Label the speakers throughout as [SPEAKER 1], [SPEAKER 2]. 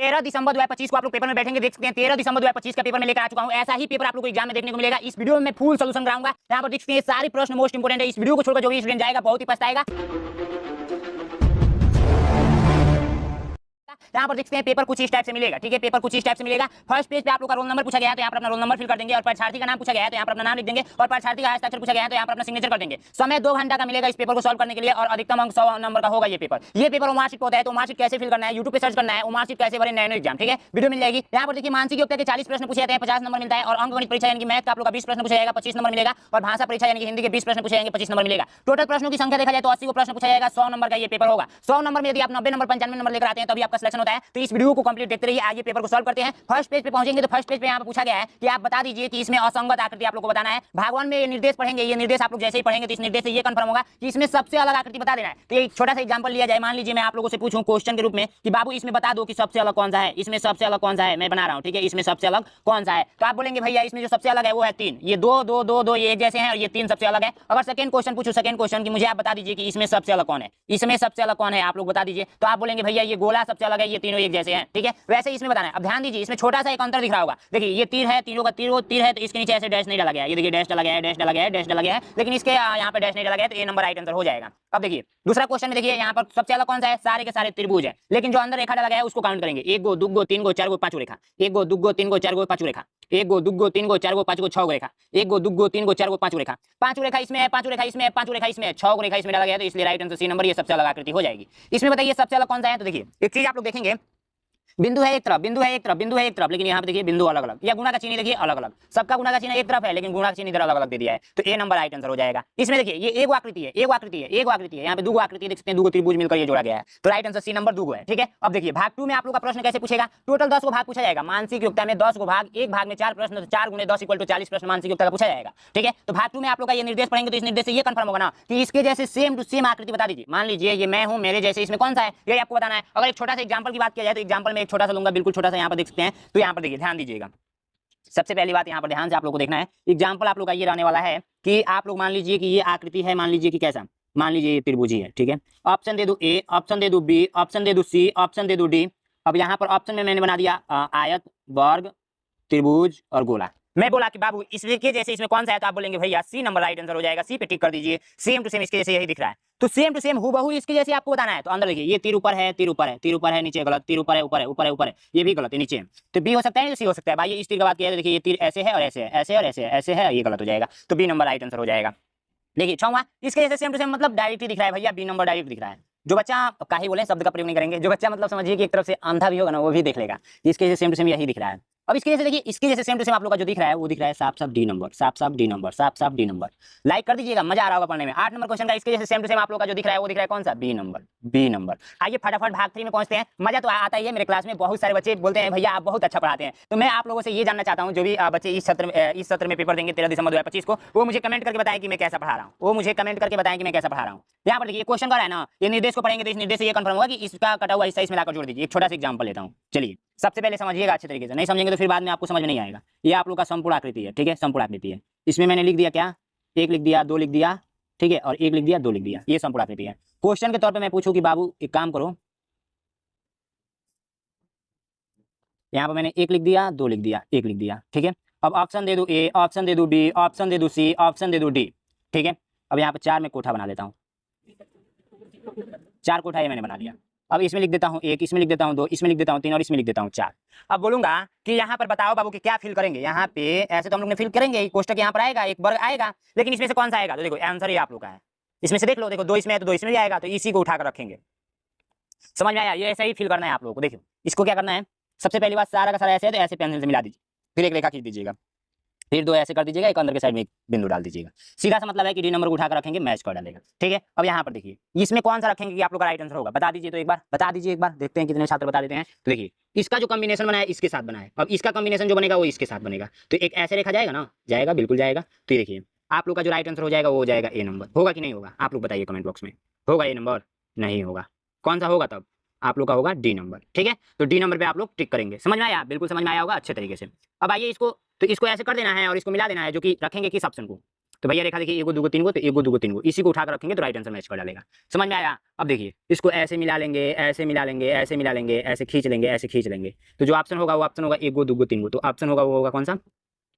[SPEAKER 1] 13 दिसंबर 2025 को आप लोग पेपर में बैठेंगे, देख सकते हैं 13 दिसंबर 2025 का पेपर में लेकर आ चुका हूं। ऐसा ही पेपर आप लोग को एग्जाम में देखने को मिलेगा। इस वीडियो में मैं फुल सॉल्यूशन कराऊंगा। यहां पर देख सकते हैं सारे प्रश्न मोस्ट इंपोर्टेंट है। इस वीडियो को छोड़कर जो भी स्टूडेंट जाएगा बहुत ही पछताएगा। यहाँ पर देखते हैं पेपर कुछ इस टाइप से मिलेगा, ठीक है। पेपर कुछ इस टाइप से मिलेगा। फर्स्ट पेज पे आप लोग का रोल नंबर पूछा गया है तो यहाँ पर अपना रोल नंबर फिल कर देंगे, और परीक्षार्थी का नाम पूछा गया है तो यहाँ पर अपना नाम लिख देंगे, और परीक्षार्थी का हस्ताक्षर पूछा गया है तो यहाँ पर अपना सिग्नेचर कर देंगे। समय 2 घंटा का मिलेगा इस पेपर को सॉल्व करने के लिए, और अधिकतम अंक 100 नंबर का होगा ये पेपर। ये पेपर मार्कशीट होता है, तो मार्कशीट कैसे फिल करना है, यूट्यूब पे सर्च करना है, मार्कशीट कैसे भरे नैनो एग्जाम, ठीक है। वीडियो मिल जाएगी। यहाँ पर देखिए मानसिक योग्यता के 40 प्रश्न पूछे जाते हैं, 50 नंबर मिलता है, और अंकगणित परीक्षा यानी कि मैथ का आप लोग का 20 प्रश्न पूछा जाएगा, 25 नंबर मिलेगा, और भाषा परीक्षा यानी कि हिंदी के 20 प्रश्न पूछे जाएंगे, 25 नंबर मिलेगा। टोटल प्रश्नों की संख्या देखा जाए तो 80 को प्रश्न पूछा जाएगा, 100 नंबर का ये पेपर होगा। 100 नंबर में यदि आप 90 नंबर 95 नंबर लेकर आते हैं तभी आपका सिलेक्शन होता है। तो इस वीडियो को कंप्लीट देखते रहिए। आगे पेपर को सॉल्व करते हैं। फर्स्ट पेज पे पहुंचेंगे तो फर्स्ट पेज पे यहाँ पे पूछा गया है कि आप बता दीजिए कि इसमें असंगत आकृति आप लोग को बताना है। भागवान में ये निर्देश पढ़ेंगे, ये निर्देश आप लोग जैसे ही पढ़ेंगे तो इस निर्देश से ये कंफर्म होगा कि इसमें सबसे अलग आकृति बता देना है। तो एक छोटा सा एग्जांपल लिया जाए, मान लीजिए मैं आप लोगों से पूछूं क्वेश्चन के रूप में कि बाबू इसमें बता दो कि सबसे अलग कौन सा है, इसमें सबसे अलग कौन सा है, मैं बना रहा हूं, ठीक है। इसमें सबसे अलग कौन सा है, तो आप बोलेंगे भैया इसमें जो सबसे अलग है वो है 3, ये 2 2 2 2 ये एक जैसे हैं, और ये 3 सबसे अलग है। अगर सेकंड क्वेश्चन पूछूं, सेकंड क्वेश्चन की मुझे आप बता दीजिए कि इसमें सबसे अलग कौन है, इसमें सबसे अलग कौन है, आप लोग बता दीजिए। तो आप बोलेंगे भैया ये गोला सबसे अलग है, ये तीनों एक जैसे हैं, ठीक है। वैसे इसमें बताना है। अब ध्यान दीजिए, इसमें छोटा सा एक अंतर दिख रहा होगा। देखिए ये तीर है, तीरों का तीर है, तो इसके नीचे ऐसे डैश नहीं डाला गया है। ये देखिए डैश डाला गया है, डैश डाला गया है, डैश डाला गया है, लेकिन इसके यहाँ पे डैश नहीं डाला गया है, तो ये नंबर राइट आंसर हो जाएगा। अब देखिए दूसरा क्वेश्चन में, देखिए यहाँ पर सबसे अलग कौन सा है, सारे के सारे त्रिभुज है, लेकिन जो अंदर रेखा डाला गया है उसको काउंट करेंगे। 1 गो 2 गो 3 गो 4 गो 5 रेखा, 1 गो 2 गो 3 गो 4 गो 5 रेखा, 1 गो 2 गो 3 गो 4 गो 5 गो 6 रेखा, 1 गो 2 गो 3 गो 4 गो 5 रेखा, 5 रेखा इसमें है, 5 रेखा इसमें है, 5 रेखा इसमें है, 6 रेखा इसमें डाला गया है, तो इसलिए राइट आंसर सी नंबर, ये सबसे अलग आकृति हो जाएगी। इसमें बताइए सबसे अलग कौन सा है। तो देखिए एक चीज आप लोग देखेंगे, बिंदु है एक तरफ, बिंदु है एक तरफ, बिंदु है एक तरफ, लेकिन यहाँ पे देखिए बिंदु अलग अलग, या गुणा का चिन्ह देखिए अलग अलग, सबका गुणा का चिन्ह एक तरफ है लेकिन गुणा का चिन्ह इधर अलग अलग दे दिया है, तो ए नंबर राइट आंसर हो जाएगा। इसमें देखिए ये एक आकृति है, एक आकृति है, एक आकृति है, यहाँ पे दो आकृति देख सकते हैं, दो त्रिभुज मिलकर ये जोड़ा गया है, तो राइट आंसर सी नंबर 2 है, ठीक है। अब देखिए भाग 2 में आप लोग का प्रश्न कैसे पूछेगा। टोटल 10 को भाग पूछा जाएगा, मानसिक योग्यता में 10 को भाग, एक भाग में 4 प्रश्न, तो 4 गुणे 10 = 40 प्रश्न मानसिक योग्यता का पूछा जाएगा, ठीक है। तो भाग 2 में आप लोग का ये निर्देश पढ़ेंगे तो इस निर्देश से ये कंफर्म होगा ना कि इसके जैसे सेम टू सेम आकृति बता दीजिए। मान लीजिए ये मैं हूं, मेरे जैसे इसमें कौन सा है ये आपको बताना है। अगर एक छोटा सा एग्जांपल की बात किया जाए तो एग्जांपल में एक छोटा सा लूंगा, बिल्कुल छोटा सा, यहाँ पर देख सकते हैं। तो यहाँ पर देखिए ध्यान दीजिएगा, सबसे पहली बात यहाँ पर ध्यान से आप लोगों को देखना है। एग्जांपल आप लोग का ये रहने वाला है कि आप लोग मान लीजिए कि ये आकृति है, मान लीजिए कि कैसा, मान लीजिए ये त्रिभुजी है, ठीक है। ऑप्शन दे दो ए, ऑप्शन दे दो बी, ऑप्शन दे दो सी, ऑप्शन दे दो डी। अब यहाँ पर ऑप्शन में मैंने बना दिया आयत, वर्ग, त्रिभुज और गोला। मैं बोला कि बाबू इसके जैसे इसमें कौन सा है, तो आप बोलेंगे भैया सी नंबर राइट आंसर हो जाएगा, सी पे टिक कर दीजिए। सेम टू सेम इसके जैसे यही दिख रहा है, तो सेम टू सेम हूबहू इसके जैसे आपको बताना है। तो अंदर देखिए ये तीर ऊपर है, तीर ऊपर है, तीर ऊपर है, नीचे गलत, तीर ऊपर है, ऊपर है, ऊपर है, ऊपर है, ये भी गलत है, नीचे है, तो बी हो सकता है, सी हो सकता है। भाई इस तीर का बात किया है तो देखिए ये तीर ऐसे है और ऐसे है, ऐसे और ऐसे है, ऐसे है, ये गलत हो जाएगा, तो बी नंबर राइट आंसर हो जाएगा। देखिए 6वां इसके जैसे सेम टू सेम मतलब डायरेक्ट ही दिख रहा है भैया, बी नंबर डायरेक्ट दिख रहा है। जो बच्चा काहे बोले शब्द का प्रयोग नहीं करेंगे, जो बच्चा मतलब समझिए कि एक तरफ से अंधा भी होगा ना वो भी देख लेगा, इसके जैसे सेम टू सेम यही दिख रहा है। अब इसके जैसे देखिए, इसके जैसे सेम टू सेम आप लोग का जो दिख रहा है वो दिख रहा है साफ साफ डी नंबर, साफ साफ डी नंबर, साफ साफ डी नंबर। लाइक कर दीजिएगा, मजा आ रहा होगा पढ़ने में। 8 नंबर क्वेश्चन का इसके जैसे सेम टू सेम आप लोग का जो दिख रहा है वो दिख रहा है कौन सा, बी नंबर, बी नंबर। आइए फटाफट भाग 3 में पहुंचते हैं। मजा तो आता ही है, मेरे क्लास में बहुत सारे बच्चे बोलते हैं भैया आप बहुत अच्छा पढ़ाते हैं। तो मैं आप लोगों से ये जानना चाहता हूँ, जो भी बच्चे इस सत्र में पेपर देंगे 13 दिसंबर 2025 को, वो मुझे कमेंट करके बताएं कि मैं कैसा पढ़ा रहा हूँ, वो मुझे कमेंट करके बताएं कि मैं कैसा पढ़ा रहा हूँ। यहाँ पर देखिए क्वेश्चन का है ना, ये निर्देश को पढ़ेंगे तो इस निर्देश से ये कंफर्म होगा कि इसका कटा हुआ हिस्सा इसमें लाकर जोड़ दीजिए। एक छोटा सा एग्जांपल लेता हूँ, चलिए सबसे पहले समझिएगा अच्छे तरीके से, नहीं समझेंगे तो फिर बाद में आपको समझ में नहीं आएगा। ये आप लोग का संपूर्ण आकृति है, ठीक है, संपूर्ण आकृति है। इसमें मैंने लिख दिया क्या, 1 लिख दिया, 2 लिख दिया, ठीक है, और 1 लिख दिया, 2 लिख दिया, ये संपूर्ण आकृति है। क्वेश्चन के तौर पे मैं पूछूं कि बाबू एक काम करो, यहाँ पर मैंने 1 लिख दिया, 2 लिख दिया, 1 लिख दिया, ठीक है। अब ऑप्शन दे दो ए, ऑप्शन दे दो बी, ऑप्शन दे दो सी, ऑप्शन दे दो डी, ठीक है। अब यहाँ पर 4 में कोठा बना देता हूँ, 4 कोठा ये मैंने बना लिया। अब इसमें लिख देता हूँ 1, इसमें लिख देता हूँ 2, इसमें लिख देता हूँ 3 और इसमें लिख देता हूँ 4। अब बोलूंगा कि यहाँ पर बताओ बाबू कि क्या फिल करेंगे। यहाँ पे ऐसे तो हम लोग ने फिल करेंगे, कोष्टक यहाँ पर आएगा, एक वर्ग आएगा, लेकिन इसमें से कौन सा आएगा, तो देखो आंसर ये आप लोग का है। इसमें से देख लो, देखो 2 इसमें है तो 2 इसमें भी आएगा, तो इसी को उठाकर रखेंगे। समझ में आया, ये ऐसा ही फिल करना है आप लोगों को। देखिए इसको क्या करना है, सबसे पहली बात सारा का सारा ऐसे है तो ऐसे पेंसिल से मिला दीजिए, फिर एक रेखा खींच दीजिएगा, फिर 2 ऐसे कर दीजिएगा, एक अंदर के साइड में एक बिंदु डाल दीजिएगा। सीधा सा मतलब है कि डी नंबर को उठाकर रखेंगे, मैच कर डालेगा, ठीक है। अब यहाँ पर देखिए इसमें कौन सा रखेंगे कि आप लोग का राइट आंसर होगा, बता दीजिए तो एक बार, बता दीजिए एक बार, देखते हैं कितने छात्र बता देते हैं। तो देखिए इसका जो कॉम्बिनेशन बना है इसके साथ बना है, अब इसका कॉम्बिनेशन जो बनेगा वो इसके साथ बनेगा, तो एक ऐसे रेखा जाएगा ना, जाएगा, बिल्कुल जाएगा। तो ये देखिए आप लोग का जो राइट आंसर हो जाएगा वो हो जाएगा ए नंबर। होगा कि नहीं होगा आप लोग बताइए कमेंट बॉक्स में, होगा ए नंबर, नहीं होगा, कौन सा होगा तब आप लोग का होगा डी नंबर, ठीक है। तो डी नंबर पे आप लोग टिक करेंगे। समझ में आया, बिल्कुल समझ में आया होगा अच्छे तरीके से। अब आइए इसको, तो इसको ऐसे कर देना है और इसको मिला देना है, जो कि रखेंगे किस ऑप्शन को, तो भैया रेखा देखिए, एगो दूगो तीन गो, तो एगो दूगो तीन गो, इसी को उठाकर रखेंगे तो राइट आंसर मैच कर डालेगा। समझ में आया? अब देखिए इसको ऐसे मिला लेंगे, ऐसे मिला लेंगे, ऐसे मिला लेंगे, ऐसे खींच लेंगे, ऐसे खींच लेंगे, तो जो ऑप्शन होगा वो ऑप्शन होगा एगो दूगो तीन गो। तो ऑप्शन होगा वो होगा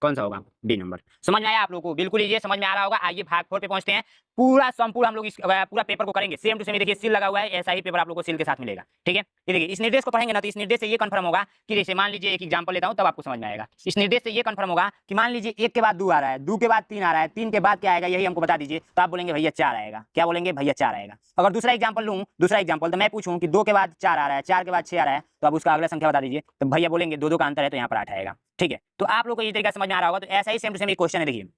[SPEAKER 1] कौन सा होगा? B number. समझ में आया आप लोगों को? बिल्कुल ये समझ में आ रहा होगा। आइए भाग 4 पे पहुंचते हैं। पूरा संपूर्ण हम लोग इस पूरा पेपर को करेंगे सेम टू सेम। देखिए सील लगा हुआ है, ऐसा ही पेपर आप लोगों को सील के साथ मिलेगा। ठीक है, ये देखिए इस निर्देश को पढ़ेंगे ना तो इस निर्देश से ये कंफर्म होगा कि जैसे मान लीजिए एक एग्जांपल लेता हूं तब आपको समझ में आएगा। इस निर्देश से ये कंफर्म होगा कि मान लीजिए 1 के बाद 2 आ रहा है, 2 के बाद 3 आ रहा है, 3 के बाद क्या आएगा यही हमको बता दीजिए, तो आप बोलेंगे भैया 4 आएगा। क्या बोलेंगे? भैया 4 आएगा। अगर दूसरा एग्जांपल लूं, दूसरा एग्जांपल तो मैं पूछूं कि 2 के बाद 4 आ रहा है, 4 के बाद 6 आ रहा है, तो आप उसका अगला संख्या बता दीजिए, तो भैया बोलेंगे 2 2 का अंतर है तो यहाँ पर 8 आएगा। ठीक है, तो आप लोग को ये तरीका समझ में आ रहा होगा। तो ऐसा ही सेम टू सेम एक क्वेश्चन है। देखिए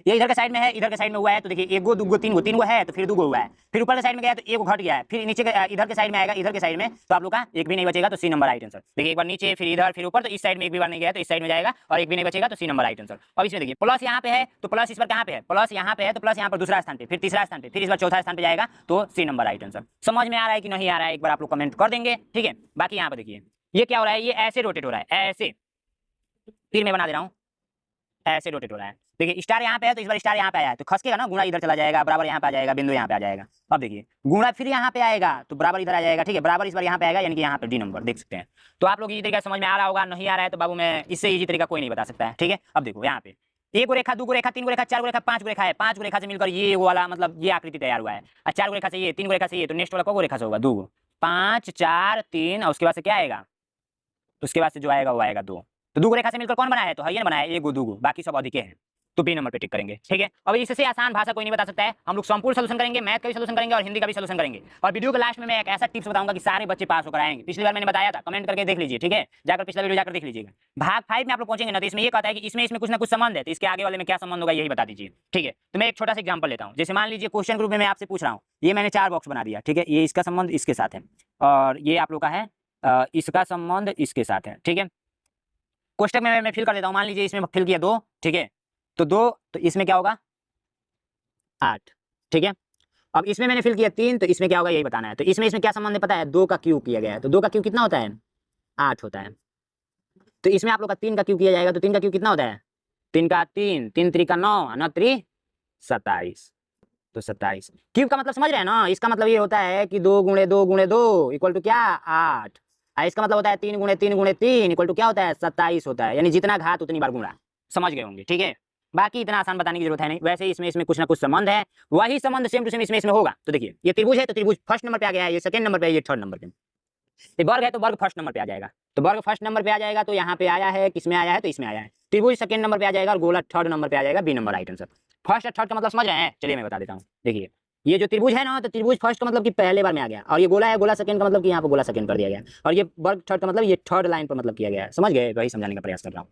[SPEAKER 1] ये इधर के साइड में है, इधर के साइड में हुआ है, तो देखिए एगो दूगो तीन गो, तीन गो है तो फिर 2 गो हुआ है, फिर ऊपर के साइड में गया तो एगो घट गया है, फिर नीचे इधर के साइड में आएगा, इधर के साइड में तो आप लोग का एक भी नहीं बचेगा, तो सी नंबर राइट आंसर। देखिए एक बार नीचे, फिर इधर, फिर ऊपर, तो इस साइड में एक भी बार नहीं गया तो इस साइड में जाएगा, और एक भी नहीं बचेगा तो सी नंबर राइट आंसर। अब इसमें देखिए प्लस यहाँ पे है तो प्लस इस पर कहाँ पे है? प्लस यहाँ पे है तो प्लस यहाँ पर दूसरा स्थान पे, फिर तीसरा स्थान पे, फिर इस बार चौथा स्थान पे जाएगा तो सी नंबर राइट आंसर। समझ में आ रहा है कि नहीं आ रहा है? एक बार आप लोग कमेंट कर देंगे। ठीक है, बाकी यहाँ पे देखिए ये क्या हो रहा है, ये ऐसे रोटेट हो रहा है, ऐसे, फिर मैं बना दे रहा हूँ, ऐसे रोटेट हो रहा है। देखिए स्टार यहाँ पे है तो इस बार स्टार यहाँ पे आया है तो खसकेगा ना, गुणा इधर चला जाएगा, बराबर यहाँ पे आ जाएगा, बिंदु यहाँ पे आ जाएगा। अब देखिए गुणा फिर यहाँ पे आएगा तो बराबर इधर आ जाएगा। ठीक है, बराबर इस बार यहाँ पे आएगा, यानी कि यहाँ पे डी नंबर देख सकते हैं। तो आप लोग ये तरीका समझ में आ रहा होगा। नहीं आ रहा है तो बाबू मैं इससे इजी तरीका कोई नहीं बता सकता है। ठीक है, अब देखो यहाँ पे 1 गो रेखा, 2 गो रेखा, 3 गो रेखा, 4 गो रेखा, 5 गो रेखा है। 5 गो रेखा से मिलकर ये वाला मतलब ये आकृति तैयार हुआ है। और 4 गो रेखा से ये, 3 गो रेखा से ये, तो नेक्स्ट वाला को रेखा से होगा 2 गो, 5 4 3, और उसके बाद से क्या आएगा? उसके बाद से जो आएगा वो आएगा 2। तो 2 गो रेखा से मिलकर कौन बना है? तो है ये बनाया 1 गो 2 गो, बाकी सब अधिक है, तो बी नंबर पे टिक करेंगे। ठीक है, अब इससे आसान भाषा कोई नहीं बता सकता है। हम लोग संपूर्ण सॉल्यूशन करेंगे, मैथ का भी सॉल्यूशन करेंगे और हिंदी का भी सॉल्यूशन करेंगे। और वीडियो के लास्ट में मैं एक ऐसा टिप्स बताऊंगा कि सारे बच्चे पास होकर आएंगे। पिछली बार मैंने बताया था, कमेंट करके देख लीजिए। ठीक है, जाकर पिछला वीडियो जाकर देख लीजिएगा। भाग 5 में आप लोग पहुंचेंगे ना तो इसमें ये कहता है कि इसमें कुछ ना कुछ संबंध है, तो इसके आगे वाले में क्या संबंध होगा यही बता दीजिए। ठीक है, तो मैं एक छोटा सा एग्जाम्पल लेता हूँ। जैसे मान लीजिए क्वेश्चन के रूप में मैं आपसे पूछ रहा हूँ, ये मैंने 4 बॉक्स बना दिया। ठीक है, ये इसका संबंध इसके साथ है और ये आप लोग का है इसका संबंध इसके साथ है। ठीक है, कोष्टक में मैं फिल कर देता हूँ। मान लीजिए इसमें फिल किया 2, ठीक है, तो 2, तो इसमें क्या होगा? 8। ठीक है, अब इसमें मैंने फिल किया 3, तो इसमें क्या होगा यही बताना है। तो इसमें क्या संबंध है पता है? 2 का क्यूब किया गया है, तो 2 का क्यूब कितना होता है? 8 होता है। तो इसमें आप लोग का 3 का क्यूब किया जाएगा, तो 3 का क्यूब कितना होता है? 3 का 3, 3 3 का 9, 9 3 27, तो 27। क्यूब का मतलब समझ रहे हैं ना? इसका मतलब ये होता है कि 2 गुणे 2 गुणे 2 इक्वल टू क्या? 8। इसका मतलब होता है 3 गुणे 3 गुणे 3 इक्वल टू क्या होता है? 27 होता है, यानी जितना घात उतनी बार गुणा। समझ गए होंगे? ठीक है, बाकी इतना आसान बताने की जरूरत है नहीं। वैसे इसमें कुछ ना कुछ संबंध है, वही संबंध सेम टू सेम इसमें होगा। तो देखिए ये त्रिभुज है तो त्रिभुज फर्स्ट नंबर पे आ गया है, ये सेकंड नंबर पे है, ये थर्ड नंबर पे। ये वर्ग है तो वर्ग फर्स्ट नंबर पे आ जाएगा, तो वर्ग फर्स्ट नंबर पे आ जाएगा, तो यहाँ पे आया है, किसमें आया है? तो इसमें आया है। त्रिभुज सेकंड नंबर पे आ जाएगा और गोला थर्ड नंबर पे आ जाएगा, B number right answer. First और थर्ड का मतलब समझ रहे हैं? चलिए मैं बता देता हूँ। देखिए ये जो त्रिभुज है ना, तो त्रिभुज फर्स्ट का मतलब कि पहले बार में आ गया, और ये गोला है, गोला सेकंड का मतलब कि यहाँ पे गोला सेकंड कर दिया गया, और ये वर्ग थर्ड का मतलब ये थर्ड लाइन पर मतलब किया गया है। समझ गए? वही समझाने का प्रयास कर रहा हूँ।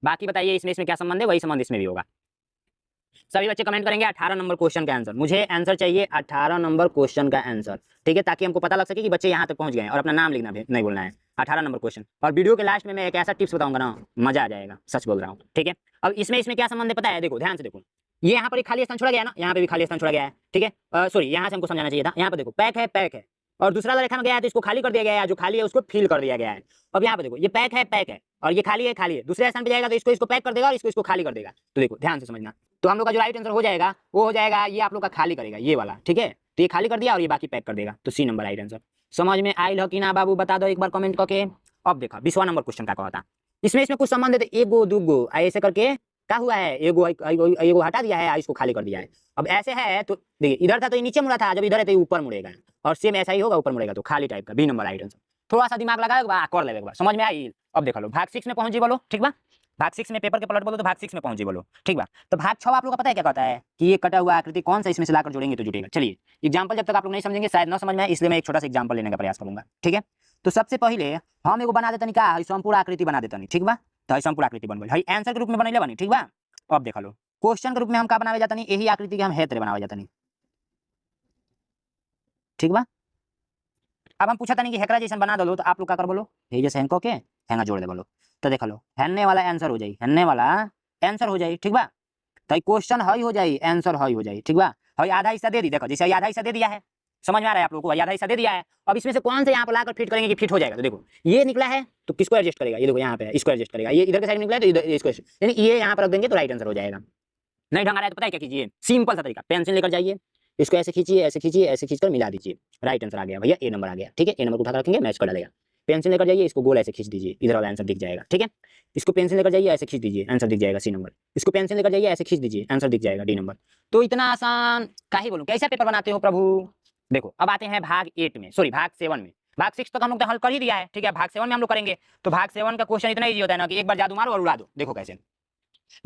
[SPEAKER 1] बाकी बताइए इसमें क्या संबंध है? वही संबंध इसमें भी होगा। सभी बच्चे कमेंट करेंगे 18 नंबर क्वेश्चन का आंसर। मुझे आंसर चाहिए 18 नंबर क्वेश्चन का आंसर। ठीक है, ताकि हमको पता लग सके कि बच्चे यहाँ तक पहुंच गए हैं, और अपना नाम लिखना भी नहीं बोलना है। 18 नंबर क्वेश्चन, और वीडियो के लास्ट में मैं एक ऐसा टिप्स बताऊंगा ना, मजा आ जाएगा, सच बोल रहा हूँ। ठीक है, अब इसमें क्या संबंध है पता है? देखो ध्यान से देखो, ये यहाँ पर एक खाली स्थान छोड़ा गया ना, यहाँ पे भी खाली स्थान छोड़ा गया है। ठीक है, सॉरी यहाँ से हमको समझाना चाहिए था। यहाँ पे देखो पैक है, और दूसरा रेखा में गया है तो इसको खाली कर दिया गया है, जो खाली है उसको फिल कर दिया गया है। अब यहाँ पे देखो ये पैक है, और ये खाली है, दूसरे स्थान पे जाएगा तो इसको पैक कर देगा और इसको खाली कर देगा। तो देखो ध्यान से समझना, तो हम लोग का जो राइट आंसर हो जाएगा वो हो जाएगा ये आप लोग का खाली करेगा, ये वाला। ठीक है, तो ये खाली कर दिया और ये बाकी पैक कर देगा, तो सी नंबर राइट आंसर। समझ में आयल हो कि ना बाबू? बता दो एक बार कमेंट करके। अब देखा 20वां नंबर क्वेश्चन का कहता, इसमें कुछ संबंध है, तो एगो दूगो ऐसे करके क्या हुआ है, एगो हटा दिया है, इसको खाली कर दिया है। अब ऐसे है तो देखिए इधर था तो ये नीचे मुड़ा था, जब इधर है तो ये ऊपर मुड़ेगा, और सेम ऐसा ही होगा, ऊपर मुड़ेगा, तो खाली टाइप का, बी नंबर राइट आंसर। थोड़ा सा दिमाग लगाएगा, कर लेगा, समझ में आई? अब देखा लो भाग 6 में पहुंच जी बोलो। ठीक बा, भाग 6 में पेपर के पलट बोलो तो भाग 6 में पहुंच जी बोलो। ठीक बा, तो भाग 6 आप लोग का पता है क्या कहता है कि ये कटा हुआ आकृति कौन सा इसमें से लाकर जोड़ेंगे तो जुड़ेगा। चलिए एग्जांपल जब तक आप लोग नहीं समझेंगे शायद ना समझ में आए, इसलिए मैं एक छोटा सा एग्जांपल लेने का प्रयास करूंगा। ठीक है, तो सबसे पहले हम एगो बना देतनी का संपूर्ण आकृति बना देतनी। ठीक बा, तो संपूर्ण आकृति बन गई, आंसर के रूप में बनैले बनी। ठीक बा, अब देखा लो क्वेश्चन के रूप में हम का बनावे जातनी, यही आकृति के हम हेतरे बनावे जातनी। ठीक बा, अब हम पूछा तनी कि हेकरा जैसा बना दो, तो आप लोग का कर बोलो, यही जैसे हैंको के हैंगा जोड़ दे बोलो, तो देखा लो हैने वाला आंसर हो जाई, हैने वाला आंसर हो जाई। ठीक बा, तो क्वेश्चन हई हो जाई, आंसर हई हो जाई। ठीक बा, हई आधा हिस्सा दे दी, देखो जैसे आधा हिस्सा दे दिया है, समझ में आ रहा है आप लोगों को? आधा हिस्सा दे दिया है, अब इसमें से कौन से यहाँ पर लाकर फिट करेंगे कि फिट हो जाएगा। तो देखो ये निकला है तो किसको एडजस्ट करेगा, ये देखो यहाँ पे इसको एडजस्ट करेगा, ये इधर के साइड निकला है तो इसको, यानी ये यहाँ पर रख देंगे तो राइट आंसर हो जाएगा। नहीं ढंग आ रहा है तो पता है क्या कीजिए, सिंपल सा तरीका, पेंसिल लेकर जाइए, इसको ऐसे खींचिए, ऐसे खींचिए, ऐसे खींचकर मिला दीजिए, राइट आंसर आ गया भैया, ए नंबर आ गया। ठीक है, ए नंबर को उठाकर रखेंगे, मैच कर डालेगा। पेंसिल लेकर जाइए, इसको गोल ऐसे खींच दीजिए, इधर वाला आंसर दिख जाएगा। ठीक है, इसको पेंसिल लेकर जाइए, ऐसे खींच दीजिए, आंसर दिख जाएगा, सी नंबर। इसको पेंसिल लेकर जाइए, ऐसे खींच दीजिए, आंसर दिख जाएगा, डी नंबर। तो इतना आसान का ही बोलूं, कैसा पेपर बनाते हो प्रभु। देखो अब आते हैं भाग 8 में, सॉरी भाग 7 में। भाग 6 तक हम लोग तो हल कर ही दिया है। ठीक है, भाग 7 में हम लोग करेंगे। तो भाग 7 का क्वेश्चन इतना ईजी होता है ना कि एक बार जादू मारो और उड़ा दो। देखो कैसे,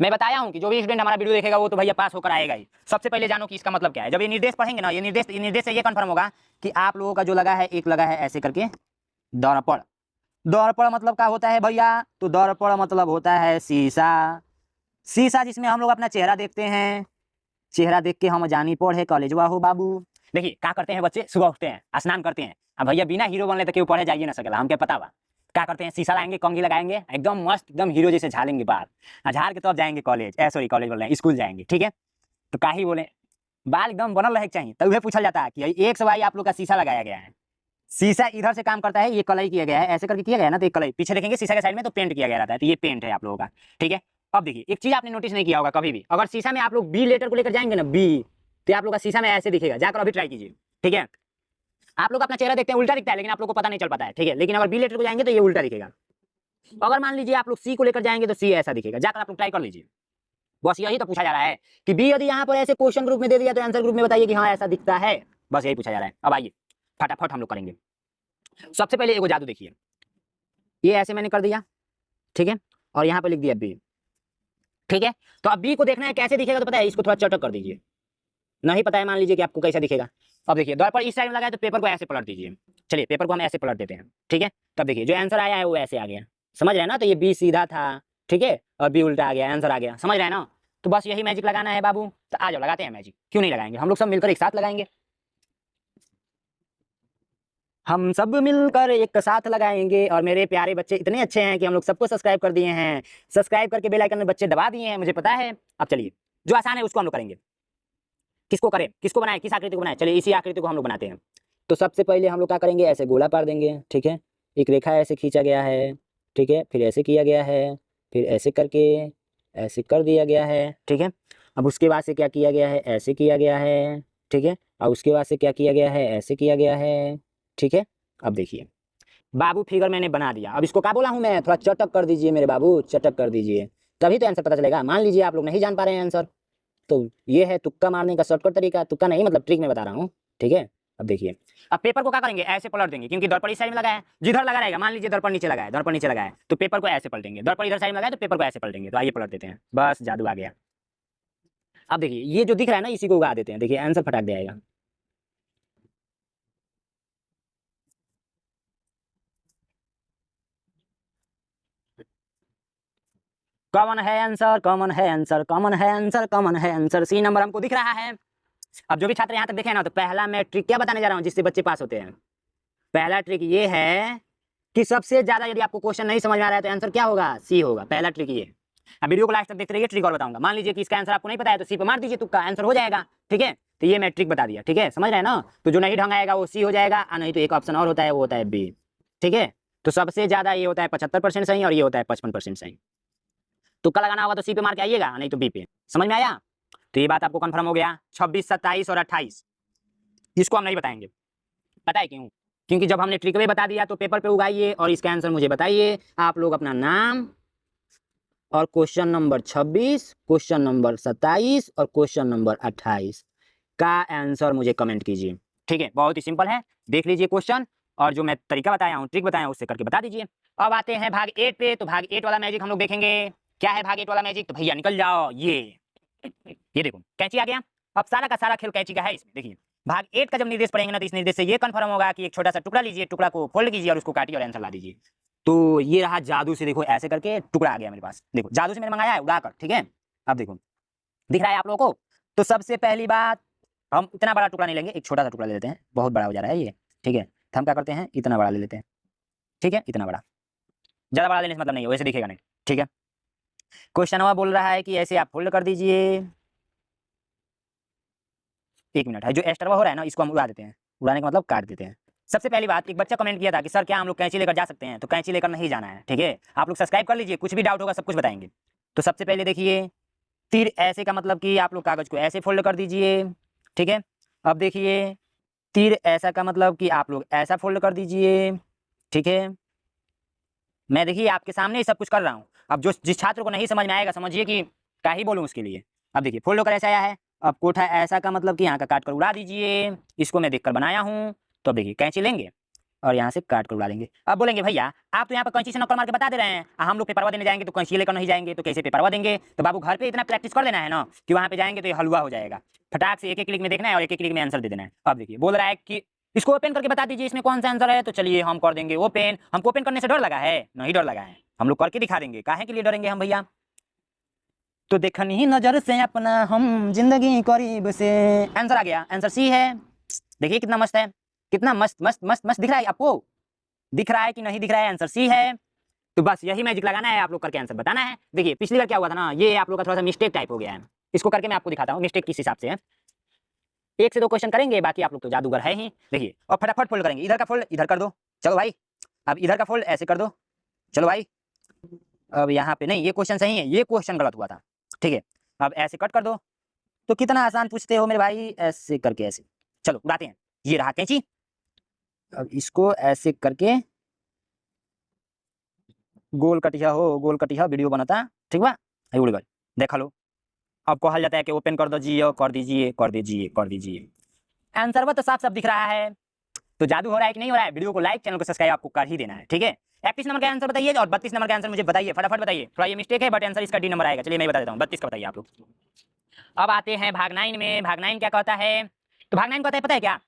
[SPEAKER 1] मैं बताया हूं कि जो भी स्टूडेंट हमारा वीडियो देखेगा वो तो भैया पास होकर आएगा ही। सबसे पहले जानो कि इसका मतलब क्या है। जब ये निर्देश पढ़ेंगे ना, ये निर्देश से ये कंफर्म होगा कि आप लोगों का जो लगा है, एक लगा है ऐसे करके दर्पण। दर्पण मतलब क्या होता है भैया, तो दर्पण मतलब होता है शीशा। शीशा जिसमें हम लोग अपना चेहरा देखते हैं, चेहरा देख के हम जानी पढ़े कॉलेजवा हो बाबू। देखिए क्या करते हैं बच्चे, सुबह उठते हैं, स्नान करते हैं। अब भैया बिना हीरो बनले तो क्यों पढ़े जाइए ना सकेला, हमके पता बा। क्या करते हैं, शीशा लाएंगे, कंघी लगाएंगे, एकदम मस्त एकदम हीरो जैसे झालेंगे बाल, झाड़ के तब जाएंगे कॉलेज, सॉरी कॉलेज बोल रहे हैं, स्कूल जाएंगे। ठीक है, तो का ही बोले, बाल एकदम बनल रहे चाहिए। तो वह पूछा जाता है कि एक सवाई आप लोग का शीशा लगाया गया है, शीशा इधर से काम करता है, ये कलई किया गया है, ऐसे करके किया गया है ना, तो एक कलई पीछे देखेंगे शीशा के साइड में तो पेंट किया गया रहता है, तो ये पेंट है आप लोगों का। ठीक है, अब देखिए एक चीज आपने नोटिस नहीं किया होगा कभी भी, अगर शीशा में आप लोग बी लेटर को लेकर जाएंगे ना, बी, तो आप लोग का शीशा में ऐसे दिखेगा, जाकर अभी ट्राई कीजिए। ठीक है, आप लोग अपना चेहरा देखते हैं उल्टा दिखता है, लेकिन आप लोग को पता नहीं चल पाता है। ठीक है, लेकिन अगर बी लेटर को जाएंगे तो ये उल्टा दिखेगा। अगर मान लीजिए आप लोग सी को लेकर जाएंगे तो सी ऐसा दिखेगा, जाकर आप लोग ट्राई कर लीजिए। बस यही तो पूछा जा रहा है कि बी यदि यहाँ पर ऐसे क्वेश्चन ग्रुप में दे दिया तो आंसर ग्रुप में बताइए कि हाँ ऐसा दिखता है। बस यही पूछा जा रहा है। अब आइए फटाफट हम लोग करेंगे। सबसे पहले एगो जादू देखिए, ये ऐसे मैंने कर दिया। ठीक है, और यहाँ पर लिख दिया बी। ठीक है, तो अब बी को देखना है कैसे दिखेगा, तो पता है, इसको थोड़ा चटक कर दीजिए। नहीं पता है, मान लीजिए कि आपको कैसा दिखेगा। अब देखिए दर्पण इस साइड में लगा है तो पेपर को ऐसे पलट दीजिए। चलिए पेपर को हम ऐसे पलट देते हैं। ठीक है, तब देखिए जो आंसर आया है वो ऐसे आ गया, समझ रहे हैं ना। तो ये बी सीधा था, ठीक है, और बी उल्टा आ गया, आंसर आ गया, समझ रहे हैं ना। तो बस यही मैजिक लगाना है बाबू। तो आ जाओ लगाते हैं मैजिक, क्यों नहीं लगाएंगे, हम लोग सब मिलकर एक साथ लगाएंगे। हम सब मिलकर एक साथ लगाएंगे। और मेरे प्यारे बच्चे इतने अच्छे हैं कि हम लोग सबको सब्सक्राइब कर दिए हैं, सब्सक्राइब करके बेल आइकन में बच्चे दबा दिए हैं, मुझे पता है। अब चलिए जो आसान है उसको हम लोग करेंगे। किसको करें, किसको बनाए, किस आकृति को बनाए, चलिए इसी आकृति को हम लोग बनाते हैं। तो सबसे पहले हम लोग क्या करेंगे, ऐसे गोला पार देंगे। ठीक है, एक रेखा ऐसे खींचा गया है, ठीक है, फिर ऐसे किया गया है, फिर ऐसे करके ऐसे कर दिया गया है। ठीक है, अब उसके बाद से क्या किया गया है, ऐसे किया गया है। ठीक है, और उसके बाद से क्या किया गया है, ऐसे किया गया है। ठीक है, अब देखिए बाबू फिगर मैंने बना दिया। अब इसको क्या बोला हूँ मैं, थोड़ा चटक कर दीजिए मेरे बाबू, चटक कर दीजिए, तभी तो आंसर पता चलेगा। मान लीजिए आप लोग नहीं जान पा रहे हैं आंसर, तो ये है तुक्का मारने का शॉर्टकट तरीका। तुक्का नहीं मतलब ट्रिक में बता रहा हूँ। ठीक है, अब देखिए अब पेपर को क्या करेंगे, ऐसे पलट देंगे, क्योंकि दर्पण इस साइड में लगा है, जिधर लगा रहेगा, मान लीजिए दर्पण नीचे लगा है, दर्पण नीचे लगा है तो पेपर को ऐसे पलटेंगे, दर्पण इधर साइड में लगा है तो पेपर को ऐसे पलटेंगे। तो आइए पलट देते हैं, बस जादू आ गया। अब देखिए ये जो दिख रहा है ना, इसी को उगा देते हैं, देखिए आंसर फटाक दे आएगा। कॉमन है आंसर, कॉमन है आंसर, कॉमन है आंसर, कॉमन है आंसर, सी नंबर हमको दिख रहा है। अब जो भी छात्र यहाँ तक देखे ना, तो पहला मैं ट्रिक क्या बताने जा रहा हूँ जिससे बच्चे पास होते हैं। पहला ट्रिक ये है कि सबसे ज्यादा यदि आपको क्वेश्चन नहीं समझ में आ रहा है तो आंसर क्या होगा, सी होगा। पहला ट्रिक ये। अब वीडियो को लास्ट तक देखते रहिए, ट्रिक और बताऊंगा। मान लीजिए कि इसका आंसर आपको नहीं पता है तो सी पे मार दीजिए, तुक्का आंसर हो जाएगा। ठीक है, तो ये मैं ट्रिक बता दिया। ठीक है, समझ रहे हैं ना। तो जो नहीं ढंग आएगा वो सी हो जाएगा, और नहीं तो एक ऑप्शन और होता है, वो होता है बी। ठीक है, तो सबसे ज्यादा ये होता है 75% सही और ये होता है 55% सही। तुक्का लगाना होगा तो सी पे मार के आइएगा, नहीं तो बी पे। समझ में आया, तो ये बात आपको कंफर्म हो गया। 26, 27 और 28 इसको हम नहीं बताएंगे। पता है क्यों, क्योंकि जब हमने ट्रिक वे बता दिया तो पेपर पे उगाइए और इसका आंसर मुझे बताइए। आप लोग अपना नाम और क्वेश्चन नंबर 26, क्वेश्चन नंबर 27 और क्वेश्चन नंबर 28 का आंसर मुझे कमेंट कीजिए। ठीक है, बहुत ही सिंपल है, देख लीजिए क्वेश्चन और जो मैं तरीका बताया हूँ, ट्रिक बताया हूँ, उससे करके बता दीजिए। अब आते हैं भाग 8 पे। तो भाग 8 वाला मैजिक हम लोग देखेंगे। क्या है भाग 8 वाला मैजिक, तो भैया निकल जाओ। ये देखो कैंची आ गया। अब सारा का सारा खेल कैंची का है इसमें। देखिए भाग 8 का जब निर्देश पढ़ेंगे ना, तो इस निर्देश से ये कंफर्म होगा कि एक छोटा सा टुकड़ा लीजिए, टुकड़ा को फोल्ड कीजिए और उसको काटिए और आंसर ला दीजिए। तो ये रहा जादू से, देखो ऐसे करके टुकड़ा आ गया मेरे पास। देखो जादू से मैंने मंगाया है उड़ाकर। ठीक है, अब देखो दिख रहा है आप लोगों को। तो सबसे पहली बात, हम इतना बड़ा टुकड़ा नहीं लेंगे, एक छोटा सा टुकड़ा ले लेते हैं, बहुत बड़ा हो जा रहा है ये। ठीक है, तो हम क्या करते हैं, इतना बड़ा ले लेते हैं। ठीक है, इतना बड़ा, ज्यादा बड़ा लेने से मतलब नहीं है, वैसे दिखेगा नहीं। ठीक है, क्वेश्चन बोल रहा है कि ऐसे आप फोल्ड कर दीजिए। एक मिनट है, जो एक्स्ट्रा हो रहा है ना, इसको हम उड़ा देते हैं। उड़ाने का मतलब काट देते हैं। सबसे पहली बात, एक बच्चा कमेंट किया था कि सर क्या हम लोग कैंची लेकर जा सकते हैं, तो कैंची लेकर नहीं जाना है। ठीक है, आप लोग सब्सक्राइब कर लीजिए, कुछ भी डाउट होगा सब कुछ बताएंगे। तो सबसे पहले देखिए तीर ऐसे का मतलब कि आप लोग कागज को ऐसे फोल्ड कर दीजिए, ठीक है। अब देखिए तीर ऐसा का मतलब कि आप लोग ऐसा फोल्ड कर दीजिए, ठीक है। मैं देखिए आपके सामने ही सब कुछ कर रहा हूँ। अब जो जिस छात्र को नहीं समझ में आएगा समझिए कि क्या ही बोलूँ उसके लिए। अब देखिए फोल्ड होकर ऐसा आया है। अब कोठा ऐसा का मतलब कि यहाँ का काट कर उड़ा दीजिए, इसको मैं देखकर बनाया हूँ। तो अब देखिए कैंची लेंगे और यहाँ से काट कर उड़ा देंगे। अब बोलेंगे भैया आप तो यहाँ पर कैंची से नक्कल मार के बता दे रहे हैं, हम लोग पेपरवा देने जाएंगे तो कैंची लेकर नहीं जाएंगे तो कैसे पेपरवा देंगे। तो बाबू घर पे इतना प्रैक्टिस कर लेना है ना कि वहाँ पे जाएंगे तो ये हलवा हो जाएगा। फटाक से एक एक क्लिक में देखना है और एक एक क्लिक में आंसर दे देना है। अब देखिए बोल रहा है कि इसको ओपन करके बता दीजिए इसमें कौन सा आंसर है। तो चलिए हम कर देंगे ओपन। हमको ओपन करने से डर लगा है? नहीं डर लगा है, हम लोग करके दिखा देंगे। काहे के लिए डरेंगे हम भैया। तो देखनी ही नजर से अपना हम जिंदगी करीब से। आंसर आ गया, आंसर सी है। देखिए कितना मस्त है, कितना मस्त मस्त मस्त मस्त दिख रहा है आपको। दिख रहा है कि नहीं दिख रहा है? आंसर सी है। तो बस यही मैजिक लगाना है, आप लोग करके आंसर बताना है। देखिए पिछली बार क्या हुआ था ना, ये आप लोग का थोड़ा सा मिस्टेक टाइप हो गया है। इसको करके मैं आपको दिखाता हूँ मिस्टेक किस हिसाब से है। एक से दो क्वेश्चन करेंगे, बाकी आप लोग तो जादूगर है ही। देखिए और फटाफट फोल्ड करेंगे। इधर का फोल्ड इधर कर दो, चलो भाई। अब इधर का फोल्ड ऐसे कर दो, चलो भाई। अब यहाँ पे नहीं, ये क्वेश्चन सही है, ये क्वेश्चन गलत हुआ था, ठीक है। अब ऐसे कट कर दो। तो कितना आसान पूछते हो मेरे भाई, ऐसे करके ऐसे। चलो उड़ाते हैं। ये रहा कैंची। अब इसको ऐसे करके गोल कटिया हो, गोल कटिया वीडियो बनाता, ठीक बा। उड़ गई, देखा लो। अब कहल जाता है कि ओपन कर दीजिए, कर दीजिए कर दीजिए कर दीजिए। आंसर वो तो साफ साफ दिख रहा है। तो जादू हो रहा है कि नहीं हो रहा है? वीडियो को लाइक, चैनल को सब्सक्राइब आपको कर ही देना है, ठीक है। 31 नंबर का आंसर बताइए और 32 नंबर का आंसर मुझे बताइए, फटाफट बताइए। थोड़ा ये मिस्टेक है बट आंसर इसका डी नंबर आएगा। चलिए मैं बता देता हूँ, 32 का बताइए आप लोग। अब आते हैं भाग 9 में। भाग 9 क्या कहता है? तो भाग 9 कहता है पता है क्या,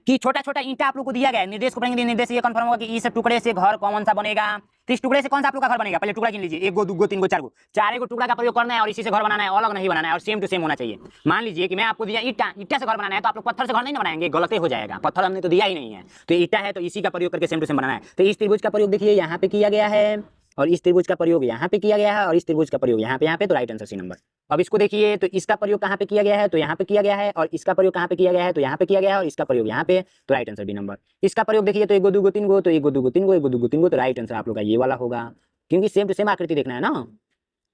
[SPEAKER 1] कि छोटा छोटा ईंटा आप लोग को दिया गया है। निर्देश को पढ़ेंगे, निर्देश ये कंफर्म होगा कि इस टुकड़े से घर कौन सा बनेगा। तो इस टुकड़े से कौन सा आप लोग का घर बनेगा? पहले टुकड़ा गिन लीजिए, एक गो, दो गो, तीन गो, चार गो। चारे को टुकड़ा का प्रयोग करना है और इसी से घर बनाना है, अलग नहीं बनाना है और सेम टू सेम होना चाहिए। मान लीजिए कि मैं आपको दिया ईंटा, ईंटा से घर बनाना है तो आप लोग पत्थर से घर नहीं बनाएंगे, गलत हो जाएगा। पत्थर हमने तो दिया ही नहीं है, तो ईंटा है तो इसी का प्रयोग करके सेम टू सेम बनाना है। तो इस त्रिभुज का प्रयोग देखिए यहाँ पे किया गया है और इस त्रिभुज का प्रयोग यहाँ पे किया गया है और इस त्रिभुज का प्रयोग यहाँ पे, तो राइट आंसर सी नंबर। अब इसको देखिए, तो इसका प्रयोग कहाँ पे किया गया है? तो यहाँ पे किया गया है। और इसका प्रयोग कहाँ पे किया गया है? तो यहाँ पे किया गया है। और इसका प्रयोग यहाँ पे, तो राइट आंसर बी नंबर। इसका प्रयोग देखिए, तो एक गो, दो गो, तीन गो, तो एक गो, दो गो, तीन गो, एक गो, दो गो, तीन गो, तो राइट आंसर आप लोग का ये वाला होगा, क्योंकि सेम टू सेम आकृति देखना है ना।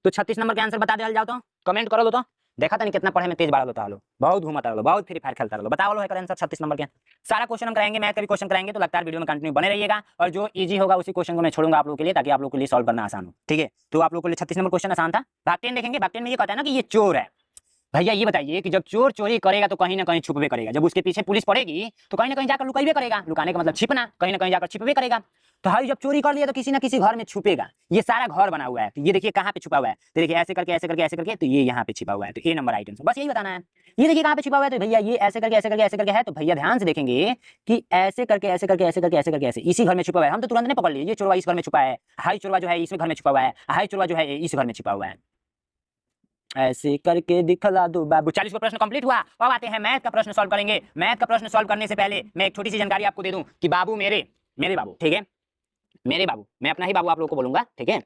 [SPEAKER 1] तो 36 नंबर का आंसर बता दे जाओ तो कमेंट करो तो। देखा था नहीं कितना पढ़े में तेज बाड़ा होता है, बहुत घूमता है, बहुत फ्री फायर खेलता है। बताओ लो है आंसर 36 नंबर के। सारा क्वेश्चन हम कराएंगे, मैथ का भी क्वेश्चन कराएंगे, तो लगातार वीडियो में कंटिन्यू बने रहिएगा। और जो इजी होगा उसी क्वेश्चन को मैं छोड़ूंगा आप लोगों के लिए, ताकि आप लोगों के लिए सॉल्व करना आसान हो, ठीक है। तो आप लोगों के लिए 36 नंबर क्वेश्चन आसान था। भाग 10 देखेंगे। भाग 10 में ये कहता है ना कि ये चोर है। भैया ये बताइए कि जब चोर चोरी करेगा तो कहीं ना कहीं छुपवे करेगा, जब उसके पीछे पुलिस पड़ेगी तो कहीं ना कहीं जाकर लुकाइबे करेगा। लुकाने का मतलब छिपना, कहीं ना कहीं जाकर छिपवे करेगा। तो भाई जब चोरी कर लिया तो किसी ना किसी घर में छुपेगा। ये सारा घर बना हुआ है, तो ये देखिए कहाँ पे छुपा हुआ है। तो देखिए ऐसे करके ऐसे करके ऐसे करके, तो ये यहाँ पे छिपा हुआ है। तो ए नंबर राइट आंसर, बस यही बताना है। ये देखिए कहाँ पे छिपा हुआ है, तो भैया ये ऐसे करके ऐसे करके ऐसे करके है। तो भैया ध्यान से देखेंगे कि ऐसे करके ऐसे करके ऐसे करके ऐसे करके ऐसे इसी घर में छुपा हुआ है। हम तो तुरंत नहीं पकड़ लिए, ये चोरवा इस घर में छुपा है, हाई चोरवा जो है इस घर में छुपा हुआ है, हाई चोरवा जो है इस घर में छुपा हुआ है। ऐसे करके दिखला दो बाबू। 40 का प्रश्न कंप्लीट हुआ। अब आते हैं मैथ का प्रश्न सॉल्व करेंगे। मैथ का प्रश्न सॉल्व करने से पहले मैं एक छोटी सी जानकारी आपको दे दूं कि बाबू मेरे बाबू, ठीक है, मेरे बाबू, मैं अपना ही बाबू आप लोगों को बोलूंगा, ठीक है।